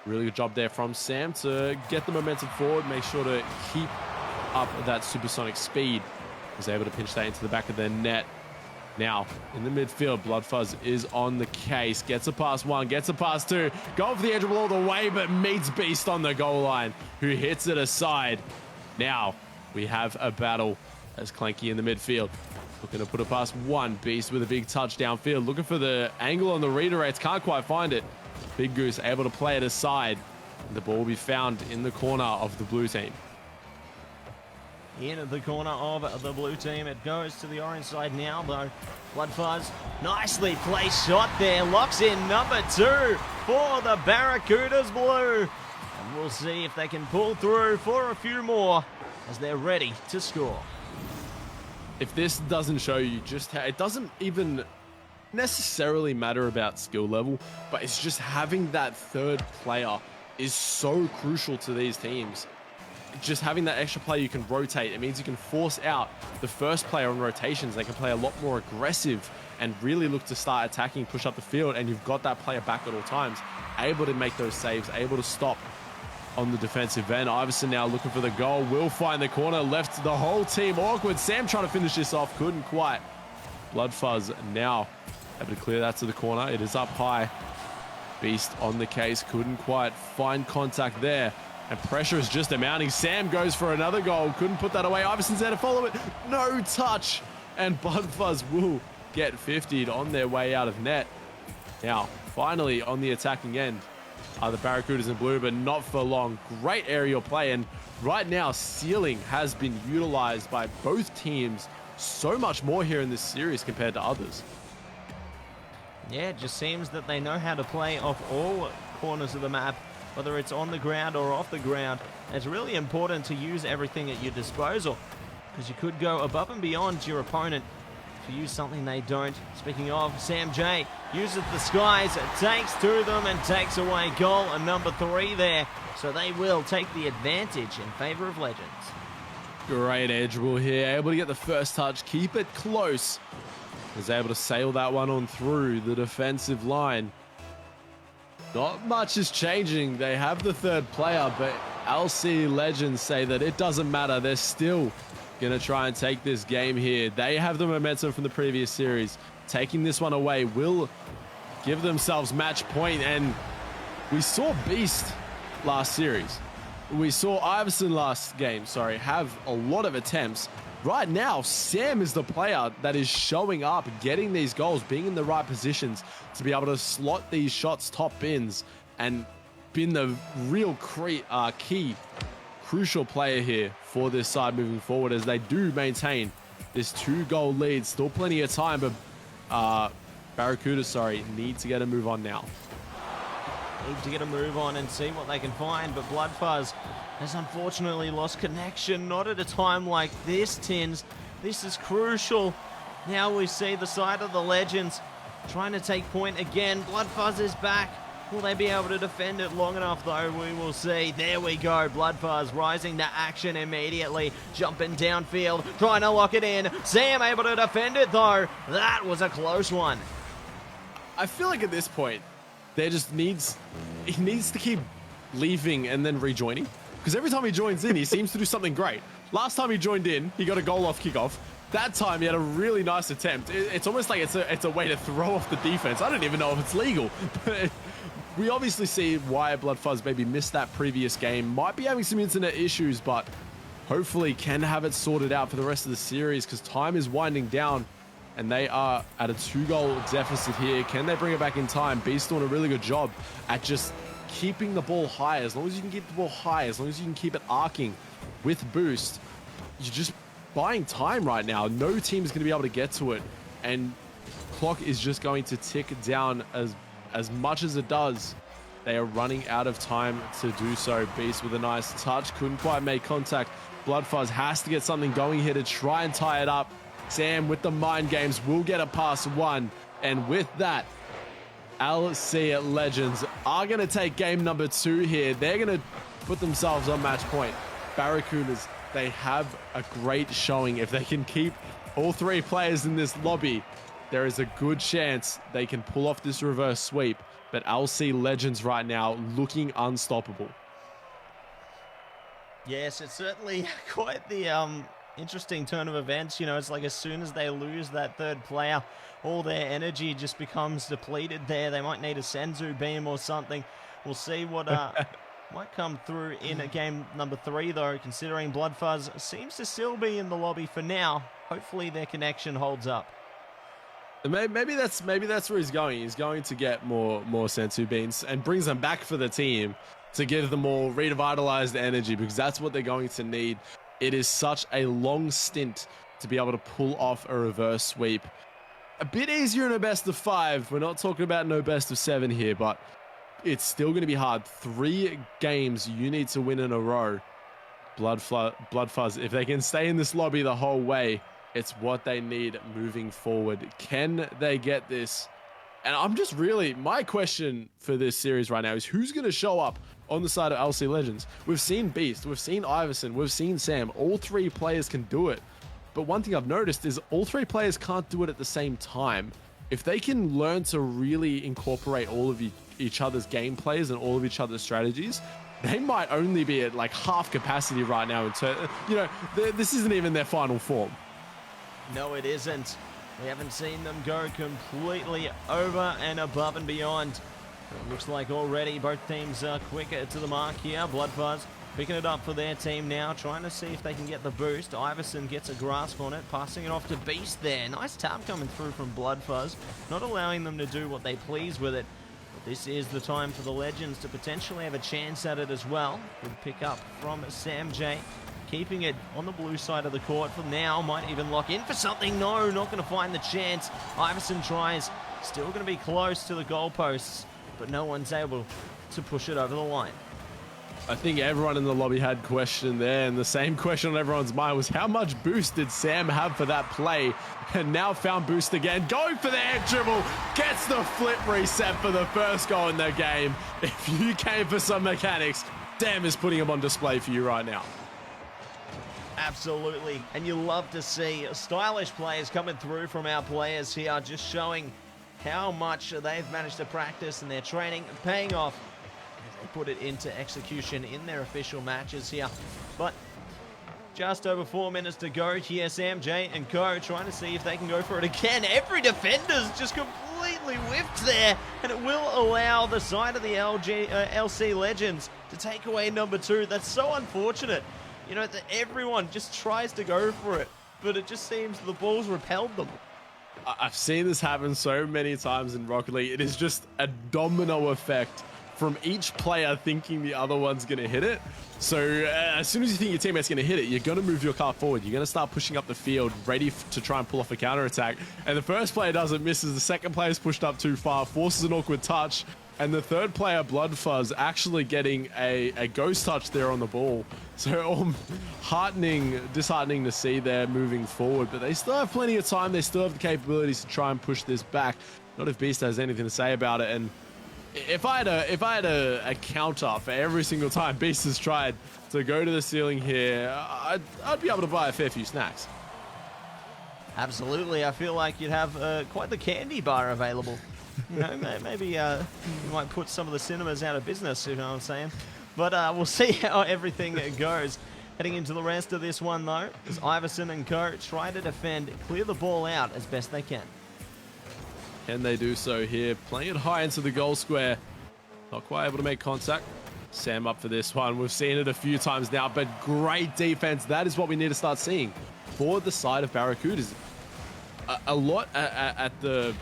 Really good job there from Sam to get the momentum forward, make sure to keep up that supersonic speed. Was able to pinch that into the back of their net. Now, in the midfield, Bloodfuzz is on the case. Gets a pass 1, gets a pass 2. Going for the edge of all the way, but meets Beast on the goal line, who hits it aside. Now, we have a battle as Clanky in the midfield. Looking to put a pass 1. Beast with a big touch downfield. Looking for the angle on the redirects. Can't quite find it. Big Goose able to play it aside. The ball will be found in the corner of the blue team. in the corner of the blue team. It goes to the orange side now, though. Bloodfuzz, nicely placed shot there, locks in number 2 for the Barracudas blue. And we'll see if they can pull through for a few more as they're ready to score. If this doesn't show you just how, it doesn't even necessarily matter about skill level, but it's just having that third player is so crucial to these teams. Just having that extra player you can rotate, it means you can force out the first player on rotations. They can play a lot more aggressive and really look to start attacking, push up the field, and you've got that player back at all times, able to make those saves, able to stop on the defensive end. Iverson now looking for the goal, will find the corner, left the whole team awkward. Sam trying to finish this off, couldn't quite. Bloodfuzz now able to clear that to the corner. It is up high. Beast on the case, couldn't quite find contact there. And pressure is just mounting. Sam goes for another goal, couldn't put that away. Iverson's there to follow it, no touch. And Bloodfuzz will get 50'd on their way out of net. Now, finally on the attacking end are the Barracudas in blue, but not for long. Great aerial play, and right now ceiling has been utilized by both teams so much more here in this series compared to others. Yeah, it just seems that they know how to play off all corners of the map, whether it's on the ground or off the ground. It's really important to use everything at your disposal, because you could go above and beyond your opponent to use something they don't. Speaking of, Sam J uses the skies, takes to them and takes away goal and number 3 there. So they will take the advantage in favor of Legends. Great edge rule here, able to get the first touch, keep it close. Was able to sail that one on through the defensive line. Not much is changing. They have the third player, but LC Legends say that it doesn't matter. They're still going to try and take this game here. They have the momentum from the previous series. Taking this one away will give themselves match point, and we saw Beast last series. We saw Iverson last game, have a lot of attempts. Right now, Sam is the player that is showing up, getting these goals, being in the right positions to be able to slot these shots top bins, and been the real key, crucial player here for this side moving forward as they do maintain this 2-goal lead. Still plenty of time, but Barracuda, need to get a move on now. Need to get a move on and see what they can find, but Bloodfuzz has unfortunately lost connection. Not at a time like this, Tins. This is crucial. Now we see the side of the Legends trying to take point again. Bloodfuzz is back. Will they be able to defend it long enough, though? We will see. There we go. Bloodfuzz rising to action immediately. Jumping downfield, trying to lock it in. Sam able to defend it, though. That was a close one. I feel like at this point, he needs to keep leaving and then rejoining. Because every time he joins in, he seems to do something great. Last time he joined in, he got a goal off kickoff. That time, he had a really nice attempt. It's almost like it's a way to throw off the defense. I don't even know if it's legal. But we obviously see why Bloodfuzz maybe missed that previous game. Might be having some internet issues, but hopefully can have it sorted out for the rest of the series, because time is winding down. And they are at a 2-goal deficit here. Can they bring it back in time? Beast doing a really good job at just keeping the ball high. As long as you can keep the ball high, as long as you can keep it arcing with boost, you're just buying time right now. No team is going to be able to get to it. And clock is just going to tick down as much as it does. They are running out of time to do so. Beast with a nice touch. Couldn't quite make contact. Bloodfuzz has to get something going here to try and tie it up. Sam with the mind games will get a pass 1. And with that, LC Legends are going to take game number 2 here. They're going to put themselves on match point. Barracudas, they have a great showing. If they can keep all 3 players in this lobby, there is a good chance they can pull off this reverse sweep. But LC Legends right now looking unstoppable. Yes, it's certainly quite the interesting turn of events. You know, it's like as soon as they lose that third player, all their energy just becomes depleted there. They might need a Senzu beam or something. We'll see what might come through in a game number 3, though, considering Bloodfuzz seems to still be in the lobby for now. Hopefully their connection holds up. Maybe that's where he's going. He's going to get more Senzu beams and brings them back for the team to give them more revitalized energy, because that's what they're going to need. it is such a long stint to be able to pull off a reverse sweep. A bit easier in a best of 5. We're not talking about no best of 7 here, but it's still going to be hard. 3 games you need to win in a row. Blood Fuzz, if they can stay in this lobby the whole way, it's what they need moving forward. Can they get this? And I'm just really, my question for this series right now is who's going to show up on the side of LC Legends? We've seen Beast, we've seen Iverson, we've seen Sam. All 3 players can do it. But one thing I've noticed is all 3 players can't do it at the same time. If they can learn to really incorporate all of each other's gameplays and all of each other's strategies, they might only be at like half capacity right now. This isn't even their final form. No, it isn't. We haven't seen them go completely over and above and beyond. It looks like already both teams are quicker to the mark here. Bloodfuzz picking it up for their team now, trying to see if they can get the boost. Iverson gets a grasp on it, passing it off to Beast there. Nice tap coming through from Bloodfuzz, not allowing them to do what they please with it. But this is the time for the Legends to potentially have a chance at it as well. Good pick up from Sam J. Keeping it on the blue side of the court for now. Might even lock in for something. No, not going to find the chance. Iverson tries. Still going to be close to the goalposts, but no one's able to push it over the line. I think everyone in the lobby had question there, and the same question on everyone's mind was how much boost did Sam have for that play? And now found boost again, going for the air dribble, gets the flip reset for the first goal in the game. If you came for some mechanics, Sam is putting them on display for you right now. Absolutely, and you love to see stylish players coming through from our players here, just showing how much they've managed to practice and their training paying off as they put it into execution in their official matches here. But just over 4 minutes to go here. Sam J and Co trying to see if they can go for it again. Every defender's just completely whiffed there, and it will allow the side of the LC Legends to take away number 2. That's so unfortunate. You know, that everyone just tries to go for it, but it just seems the ball's repelled them. I've seen this happen so many times in Rocket League. It is just a domino effect from each player thinking the other one's going to hit it. So as soon as you think your teammate's going to hit it, you're going to move your car forward. You're going to start pushing up the field, ready to try and pull off a counter attack. And the first player does it, misses. The second player's pushed up too far, forces an awkward touch. And the third player, Bloodfuzz, actually getting a ghost touch there on the ball. So disheartening to see there moving forward. But they still have plenty of time. They still have the capabilities to try and push this back. Not if Beast has anything to say about it. And if I had a counter for every single time Beast has tried to go to the ceiling here, I'd be able to buy a fair few snacks. Absolutely. I feel like you'd have quite the candy bar available. You know, maybe you might put some of the cinemas out of business, you know what I'm saying? But we'll see how everything goes. Heading into the rest of this one, though, as Iverson and Co try to defend, clear the ball out as best they can. Can they do so here? Playing it high into the goal square. Not quite able to make contact. Sam up for this one. We've seen it a few times now, but great defense. That is what we need to start seeing for the side of Barracudas. A lot at the...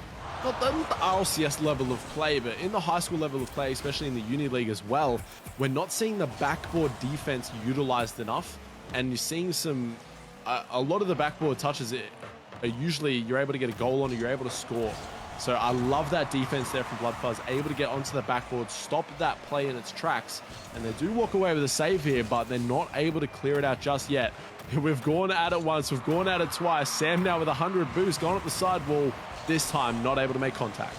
Not the RLCS level of play, but in the high school level of play, especially in the Uni League as well, we're not seeing the backboard defense utilized enough. And you're seeing a lot of the backboard touches are usually you're able to get a goal on or you're able to score. So I love that defense there from Bloodfuzz, able to get onto the backboard, stop that play in its tracks. And they do walk away with a save here, but they're not able to clear it out just yet. We've gone at it once, we've gone at it twice. Sam now with 100 boost, gone up the sidewall. This time, not able to make contact.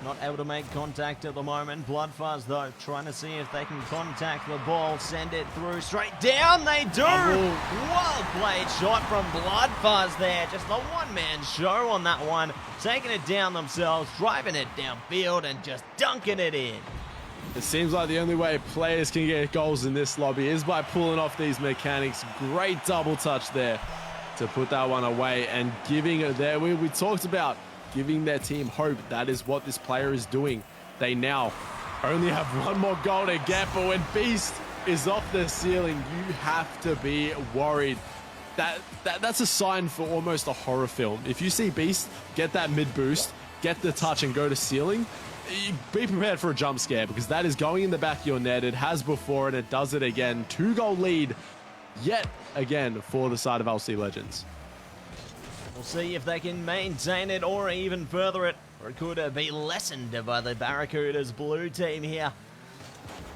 Not able to make contact at the moment. Bloodfuzz, though, trying to see if they can contact the ball, send it through straight down. They do! Well played shot from Bloodfuzz there. Just a one-man show on that one. Taking it down themselves, driving it downfield, and just dunking it in. It seems like the only way players can get goals in this lobby is by pulling off these mechanics. Great double touch there to put that one away and giving it there. We talked about giving their team hope. That is what this player is doing. They now only have one more goal to get, but when Beast is off the ceiling, you have to be worried. That's a sign for almost a horror film. If you see Beast get that mid boost, get the touch and go to ceiling, be prepared for a jump scare because that is going in the back of your net. It has before and it does it again. 2-goal lead. yet again for the side of LC Legends. We'll see if they can maintain it or even further it, or it could be lessened by the Barracudas blue team here.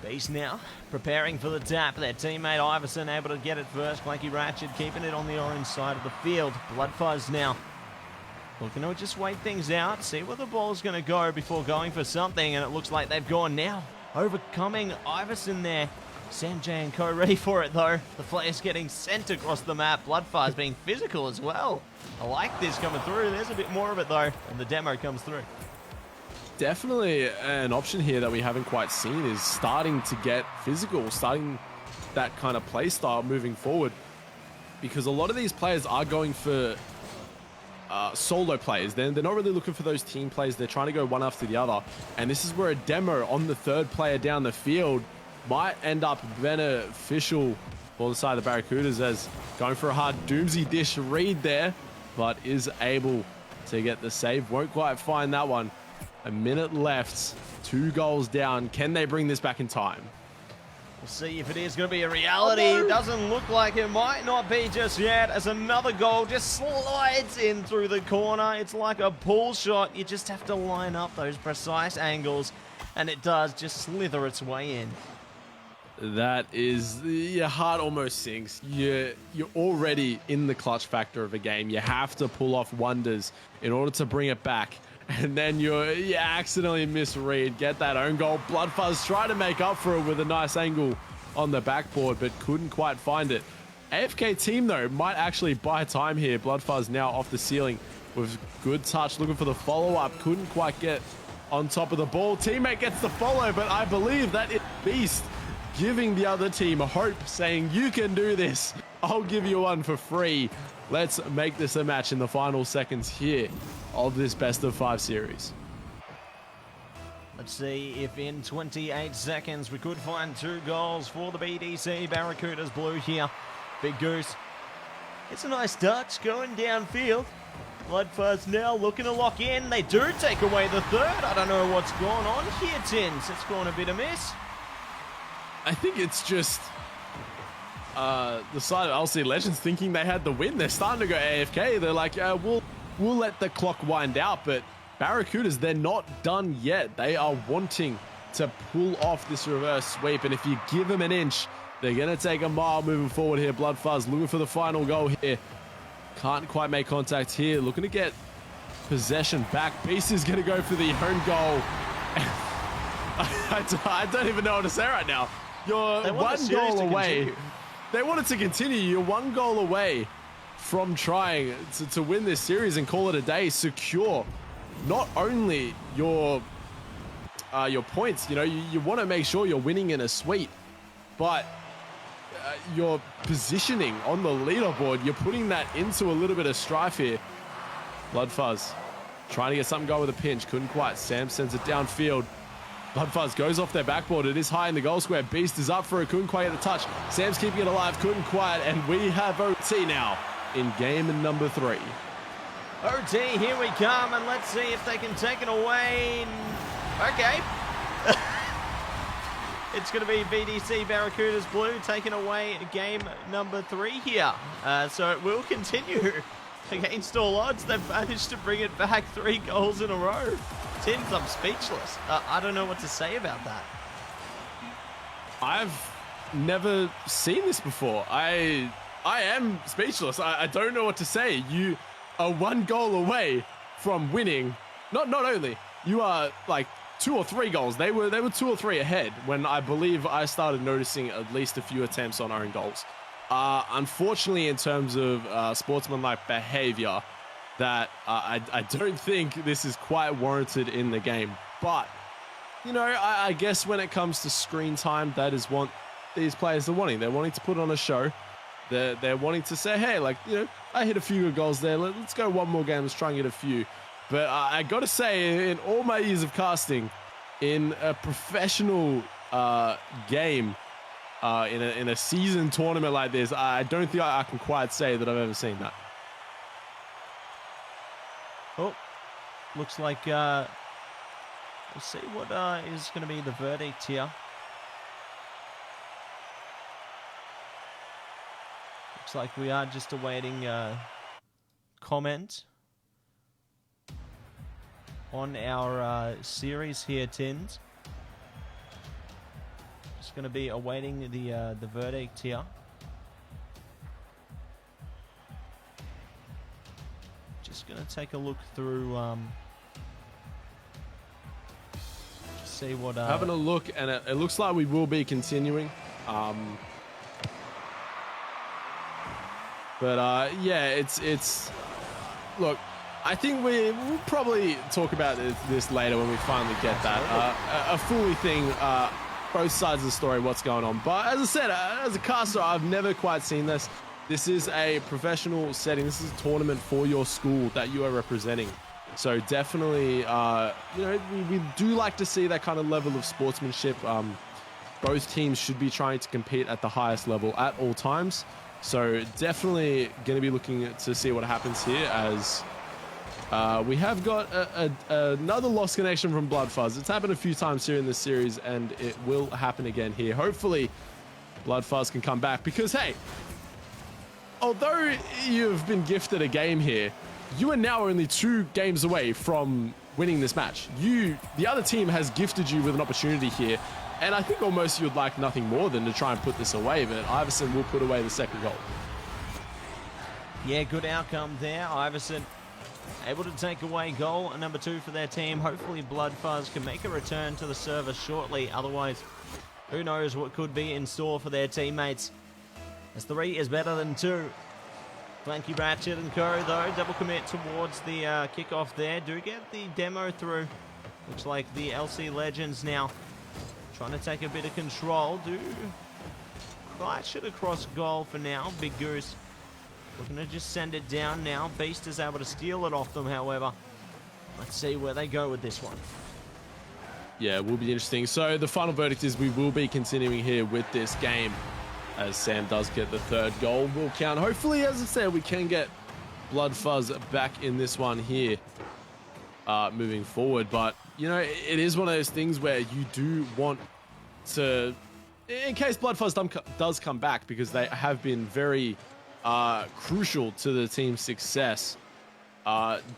Beast now preparing for the tap. Their teammate Iverson able to get it first. Clanky Ratchet keeping it on the orange side of the field. Bloodfuzz now looking to just wait things out, see where the ball's going to go before going for something, and it looks like they've gone now. Overcoming Iverson there. Sam J and Co ready for it though. The flare's getting sent across the map. Bloodfuzz being physical as well. I like this coming through. There's a bit more of it though, and the demo comes through. Definitely an option here that we haven't quite seen is starting to get physical, starting that kind of play style moving forward, because a lot of these players are going for solo plays. They're not really looking for those team plays. They're trying to go one after the other, and this is where a demo on the third player down the field might end up beneficial for the side of the Barracudas, as going for a hard doomsy dish read there, but is able to get the save. Won't quite find that one. A minute left, 2 goals down. Can they bring this back in time? We'll see if it is going to be a reality. It doesn't look like it. Might not be just yet, as another goal just slides in through the corner. It's like a pull shot. You just have to line up those precise angles, and it does just slither its way in. That is, your heart almost sinks. You're already in the clutch factor of a game. You have to pull off wonders in order to bring it back. And then you accidentally misread, get that own goal. Bloodfuzz try to make up for it with a nice angle on the backboard, but couldn't quite find it. AFK team, though, might actually buy time here. Bloodfuzz now off the ceiling with good touch, looking for the follow-up. Couldn't quite get on top of the ball. Teammate gets the follow, but I believe that is Beast giving the other team hope, saying, you can do this. I'll give you one for free. Let's make this a match in the final seconds here of this best of 5 series. Let's see if in 28 seconds we could find 2 goals for the BDC Barracudas blue here. Big Goose. It's a nice touch going downfield. Bloodfuzz now looking to lock in. They do take away the third. I don't know what's going on here, Tins. It's going a bit amiss. I think it's just the side of LC Legends thinking they had the win. They're starting to go AFK. They're like, we'll let the clock wind out, but Barracudas, they're not done yet. They are wanting to pull off this reverse sweep, and if you give them an inch, they're going to take a mile moving forward here. Bloodfuzz looking for the final goal here. Can't quite make contact here. Looking to get possession back. Beast is going to go for the own goal. I don't even know what to say right now. You're 1 goal away. They want it to continue. You're 1 goal away from trying to win this series and call it a day. Secure not only your points, you want to make sure you're winning in a sweep, but your positioning on the leaderboard, you're putting that into a little bit of strife here. Bloodfuzz trying to get something going with a pinch, couldn't quite. Sam sends it downfield. Bloodfuzz goes off their backboard. It is high in the goal square. Beast is up for it. Couldn't quite get the touch. Sam's keeping it alive. Couldn't quite. And we have OT now in game number 3. OT, here we come. And let's see if they can take it away. Okay. It's going to be BDC Barracudas blue taking away game number 3 here. So it will continue against all odds. They've managed to bring it back 3 goals in a row. Tins, I'm speechless. I don't know what to say about that. I've never seen this before. I am speechless. I don't know what to say. You are 1 goal away from winning. Not only, you are like 2 or 3 goals. They were 2 or 3 ahead when I believe I started noticing at least a few attempts on own goals. Unfortunately, in terms of sportsmanlike behavior, that I don't think this is quite warranted in the game. But, I guess when it comes to screen time, that is what these players are wanting. They're wanting to put on a show. They're wanting to say, hey, I hit a few good goals there. Let's go 1 more game. Let's try and get a few. But I got to say, in all my years of casting, in a professional game, in a season tournament like this, I don't think I can quite say that I've ever seen that. Oh, looks like we'll see what is going to be the verdict here. Looks like we are just awaiting comment on our series here, Tins. Just going to be awaiting the verdict here. Just going to take a look through. Just see what. Having a look, and it looks like we will be continuing. But yeah, it's. Look, I think we'll probably talk about this later when we finally get that a fully thing. Both sides of the story, what's going on. But as I said, as a caster, I've never quite seen this. This is a professional setting. This is a tournament for your school that you are representing. So definitely, you know, we do like to see that kind of level of sportsmanship. Both teams should be trying to compete at the highest level at all times. So definitely going to be looking to see what happens here as we have got another lost connection from Bloodfuzz. It's happened a few times here in this series, and it will happen again here. Hopefully, Bloodfuzz can come back because, hey, although you've been gifted a game here, you are now only 2 games away from winning this match. The other team has gifted you with an opportunity here, and I think almost you'd like nothing more than to try and put this away, but Iverson will put away the second goal. Yeah, good outcome there. Iverson able to take away goal number 2 for their team. Hopefully Bloodfuzz can make a return to the server shortly. Otherwise, who knows what could be in store for their teammates. As 3 is better than 2. Flanky Ratchet and Co, though, double commit towards the kickoff there. Do get the demo through. Looks like the LC Legends now trying to take a bit of control. Do clutch it across goal for now. Big Goose looking to just send it down now. Beast is able to steal it off them, however. Let's see where they go with this one. Yeah, it will be interesting. So the final verdict is we will be continuing here with this game. As Sam does get the 3rd goal, will count. Hopefully, as I said, we can get Bloodfuzz back in this one here moving forward. But, you know, it is one of those things where you do want to, in case Bloodfuzz does come back, because they have been very crucial to the team's success.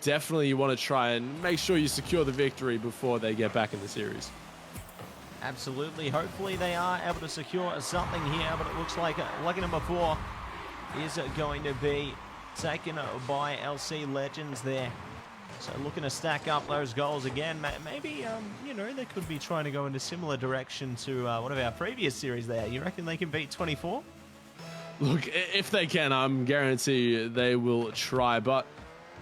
Definitely you want to try and make sure you secure the victory before they get back in the series. Absolutely. Hopefully they are able to secure something here, but it looks like lucky number 4 is going to be taken by LC Legends there. So looking to stack up those goals again. Maybe, you know, they could be trying to go in a similar direction to one of our previous series there. You reckon they can beat 24? Look, if they can, I'm guarantee they will try, but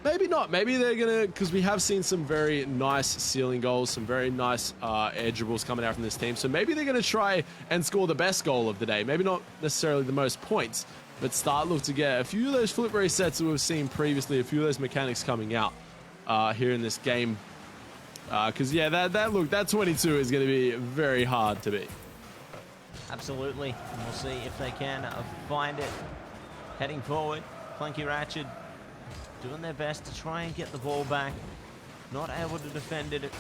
maybe not. Maybe they're going to, because we have seen some very nice ceiling goals, some very nice air dribbles coming out from this team. So maybe they're going to try and score the best goal of the day. Maybe not necessarily the most points, but look to get a few of those flip resets that we've seen previously, a few of those mechanics coming out here in this game. Because, yeah, that 22 is going to be very hard to beat. Absolutely. And we'll see if they can find it. Heading forward, Clanky Ratchet doing their best to try and get the ball back. Not able to defend it. It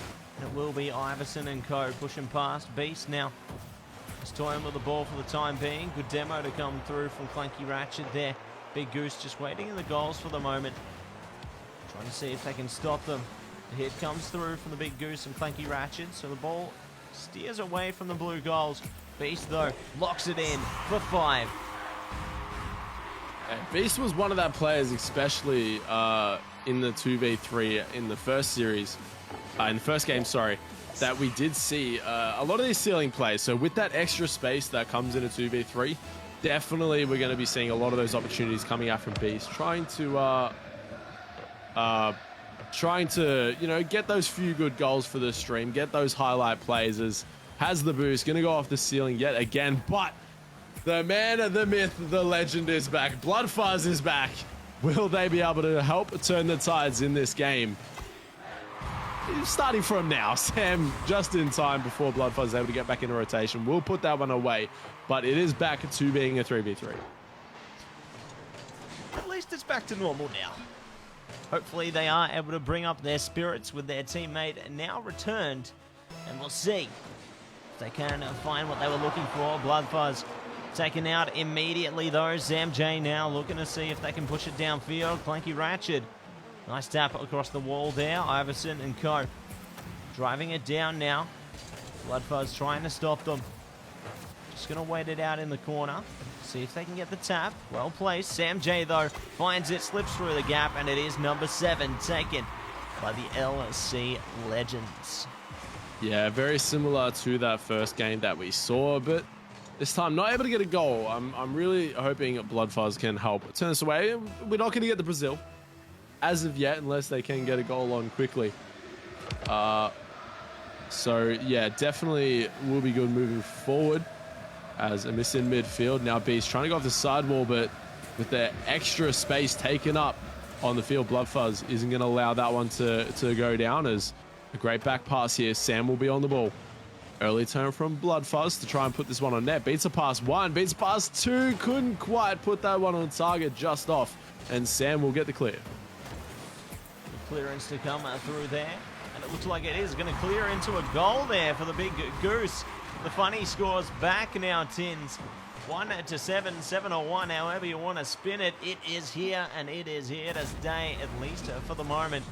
will be Iverson and Co pushing past. Beast now is toying with the ball for the time being. Good demo to come through from Clanky Ratchet there. Big Goose just waiting in the goals for the moment. Trying to see if they can stop them. The hit comes through from the Big Goose and Clanky Ratchet. So the ball steers away from the blue goals. Beast, though, locks it in for 5. Beast was one of that players, especially in the 2v3 in the first series, in the first game, sorry, that we did see a lot of these ceiling plays. So with that extra space that comes in a 2v3, definitely we're going to be seeing a lot of those opportunities coming out from Beast, trying to, you know, get those few good goals for the stream, get those highlight plays as has the boost, going to go off the ceiling yet again, but the man, the myth, the legend is back. Bloodfuzz is back. Will they be able to help turn the tides in this game? Starting from now, Sam, just in time before Bloodfuzz is able to get back into rotation, will put that one away, but it is back to being a 3v3. At least it's back to normal now. Hopefully they are able to bring up their spirits with their teammate now returned, and we'll see if they can find what they were looking for. Bloodfuzz Taken out immediately though. ZamJ now looking to see if they can push it downfield. Clanky Ratchet. Nice tap across the wall there. Iverson and Co. driving it down now. Bloodfuzz trying to stop them. Just going to wait it out in the corner. See if they can get the tap. Well placed. ZamJ though finds it, slips through the gap, and it is number 7 taken by the LC Legends. Yeah, very similar to that first game that we saw, but this time not able to get a goal. I'm really hoping Bloodfuzz can help turn this away. We're not going to get the Brazil as of yet unless they can get a goal on quickly. So yeah, definitely will be good moving forward. As a miss in midfield. Now Beast trying to go off the sidewall, but with the extra space taken up on the field, Bloodfuzz isn't going to allow that one to go down. As a great back pass here. Sam will be on the ball. Early turn from Bloodfuzz to try and put this one on net. Beats a pass 1, beats a pass 2. Couldn't quite put that one on target, just off. And Sam will get the clear. The clearance to come through there. And it looks like it is going to clear into a goal there for the big Goose. The funny scores back now, Tins. 1-7, 7-1, however you want to spin it. It is here, and it is here to stay, at least for the moment.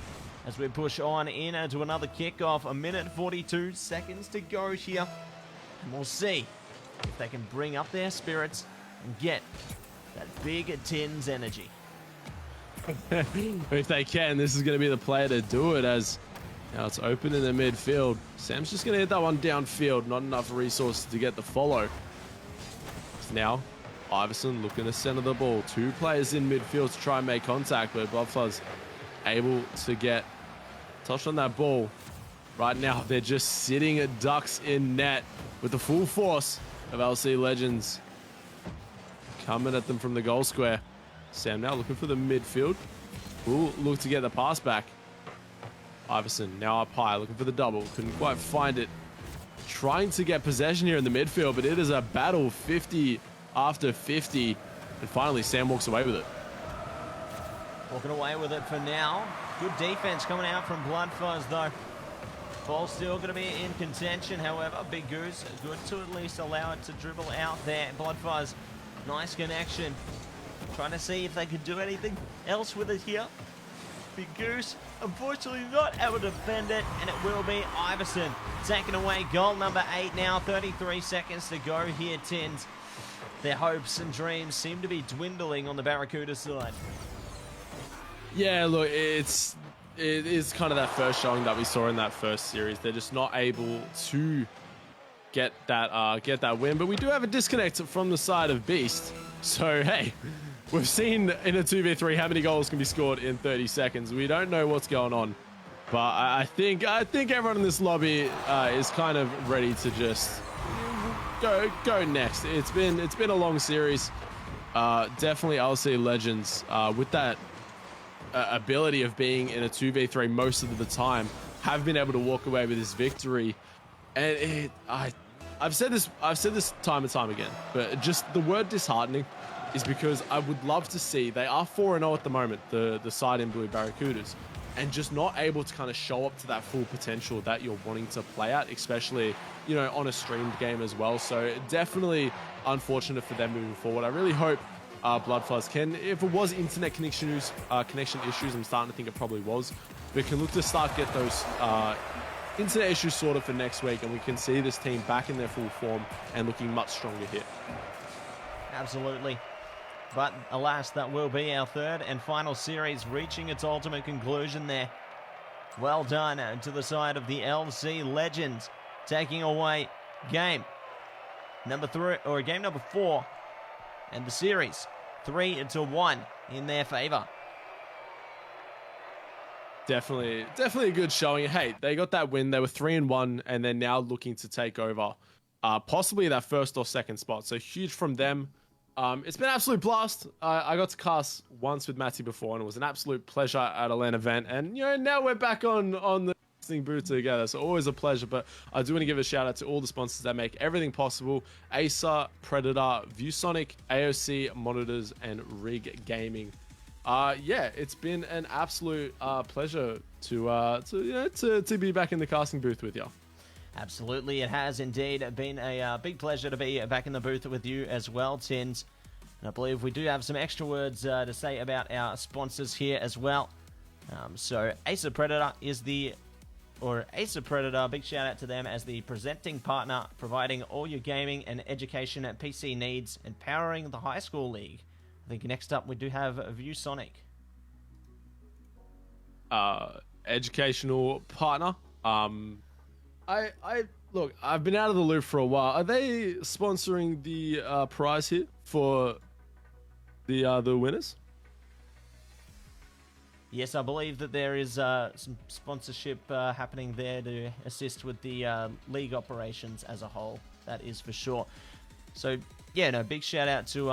As we push on in to another kickoff. 1:42 seconds to go here. And we'll see if they can bring up their spirits and get that big Tins energy. If they can, this is going to be the player to do it, as now it's open in the midfield. Sam's just going to hit that one downfield. Not enough resources to get the follow. Now, Iverson looking to center the ball. 2 players in midfield to try and make contact, but Bloodfuzz able to get touched on that ball. Right now, they're just sitting at ducks in net with the full force of LC Legends coming at them from the goal square. Sam now looking for the midfield. Will look to get the pass back. Iverson now up high, looking for the double. Couldn't quite find it. Trying to get possession here in the midfield, but it is a battle 50 after 50. And finally, Sam walks away with it. Walking away with it for now. Good defense coming out from Bloodfuzz, though. Ball still going to be in contention, however. Big Goose, good to at least allow it to dribble out there. Bloodfuzz, nice connection. Trying to see if they could do anything else with it here. Big Goose, unfortunately not able to defend it, and it will be Iverson taking away goal number 8 now. 33 seconds to go here, Tins. Their hopes and dreams seem to be dwindling on the Barracuda side. Yeah, look, it is kind of that first showing that we saw in that first series. They're just not able to get that win, but we do have a disconnect from the side of Beast. So hey, we've seen in a 2v3 how many goals can be scored in 30 seconds. We don't know what's going on, but I think everyone in this lobby is kind of ready to just go next. It's been a long series. Definitely LC Legends with that ability of being in a 2v3 most of the time have been able to walk away with this victory. And I've said this time and time again, but just the word disheartening is because I would love to see, they are 4-0 at the moment, the side in blue Barracudas, and just not able to kind of show up to that full potential that you're wanting to play at, especially, you know, on a streamed game as well. So definitely unfortunate for them moving forward. I really hope Bloodfuzz can, if it was internet connection issues, I'm starting to think it probably was, we can look to start get those internet issues sorted for next week, and we can see this team back in their full form and looking much stronger here. Absolutely. But alas, that will be our third and final series, reaching its ultimate conclusion there. Well done to the side of the LC Legends, taking away game number 4, and the series 3-1 in their favor. Definitely a good showing. Hey, they got that win. They were 3-1, and they're now looking to take over possibly that first or second spot. So huge from them. It's been an absolute blast. I got to cast once with Matty before, and it was an absolute pleasure at a LAN event. And you know, now we're back on the casting booth together, so always a pleasure. But I do want to give a shout out to all the sponsors that make everything possible: Acer, Predator, ViewSonic, AOC monitors, and Rig Gaming. Yeah, it's been an absolute pleasure to be back in the casting booth with you. Absolutely, it has indeed been a big pleasure to be back in the booth with you as well, Tins. And I believe we do have some extra words to say about our sponsors here as well. So Acer Predator Acer Predator, big shout out to them as the presenting partner, providing all your gaming and education at PC needs, empowering the high school league. I think next up we do have ViewSonic. Educational partner. I look, I've been out of the loop for a while. Are they sponsoring the prize here for the winners? Yes, I believe that there is some sponsorship happening there to assist with the league operations as a whole. That is for sure. So, yeah, no, big shout out to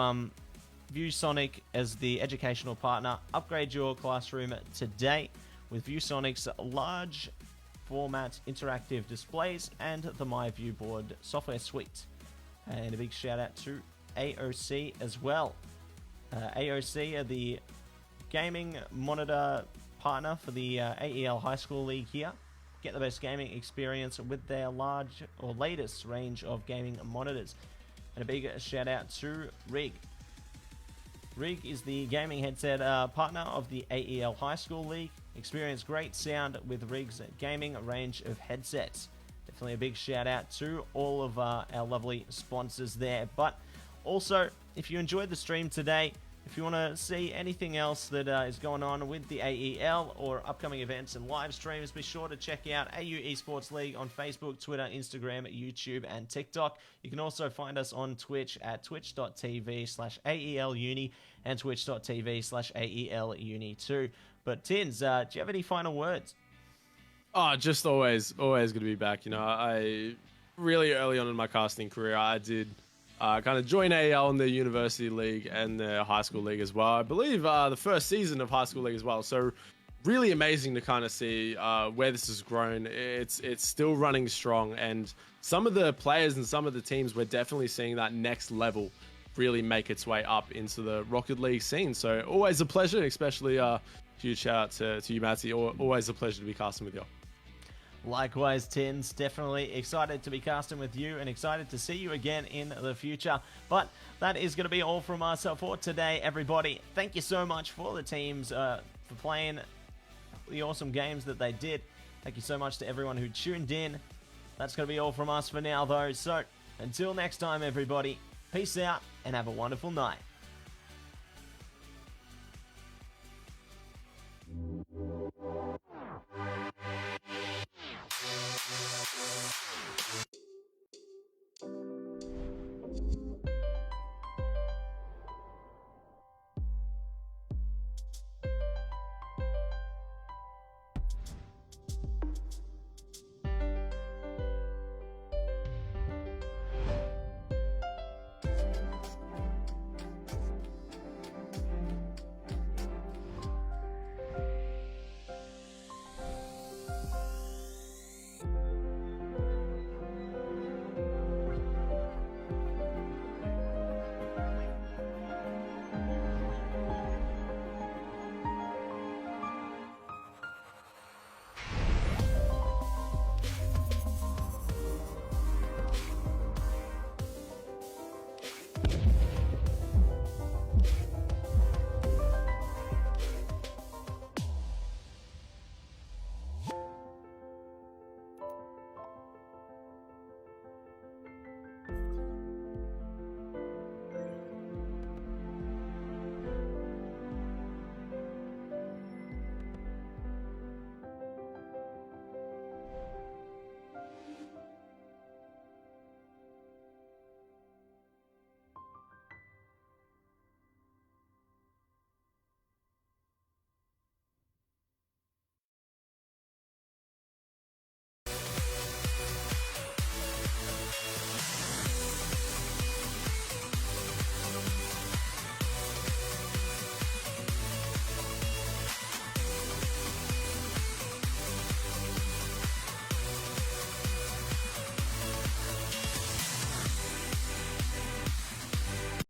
ViewSonic as the educational partner. Upgrade your classroom today with ViewSonic's large format interactive displays and the MyView board software suite. And a big shout out to AOC as well. AOC are the gaming monitor partner for the AEL High School League here. Get the best gaming experience with their large or latest range of gaming monitors. And a big shout out to Rig. Rig is the gaming headset partner of the AEL High School League. Experience great sound with Rig's gaming range of headsets. Definitely a big shout out to all of our lovely sponsors there. But also, if you enjoyed the stream today, if you want to see anything else that is going on with the AEL or upcoming events and live streams, be sure to check out AU Esports League on Facebook, Twitter, Instagram, YouTube, and TikTok. You can also find us on Twitch at twitch.tv/AELUni and twitch.tv/AELUni2. But Tins, do you have any final words? Oh, just always good to be back. You know, I really early on in my casting career, I did kind of join AEL in the University League and the High School League as well. I believe the first season of High School League as well. So really amazing to kind of see where this has grown. It's still running strong, and some of the players and some of the teams, we're definitely seeing that next level really make its way up into the Rocket League scene. So always a pleasure, especially huge shout out to you, Matty. Always a pleasure to be casting with you. Likewise, Tins. Definitely excited to be casting with you and excited to see you again in the future. But that is going to be all from us for today, everybody. Thank you so much for the teams for playing the awesome games that they did. Thank you so much to everyone who tuned in. That's going to be all from us for now, though. So until next time, everybody, peace out and have a wonderful night.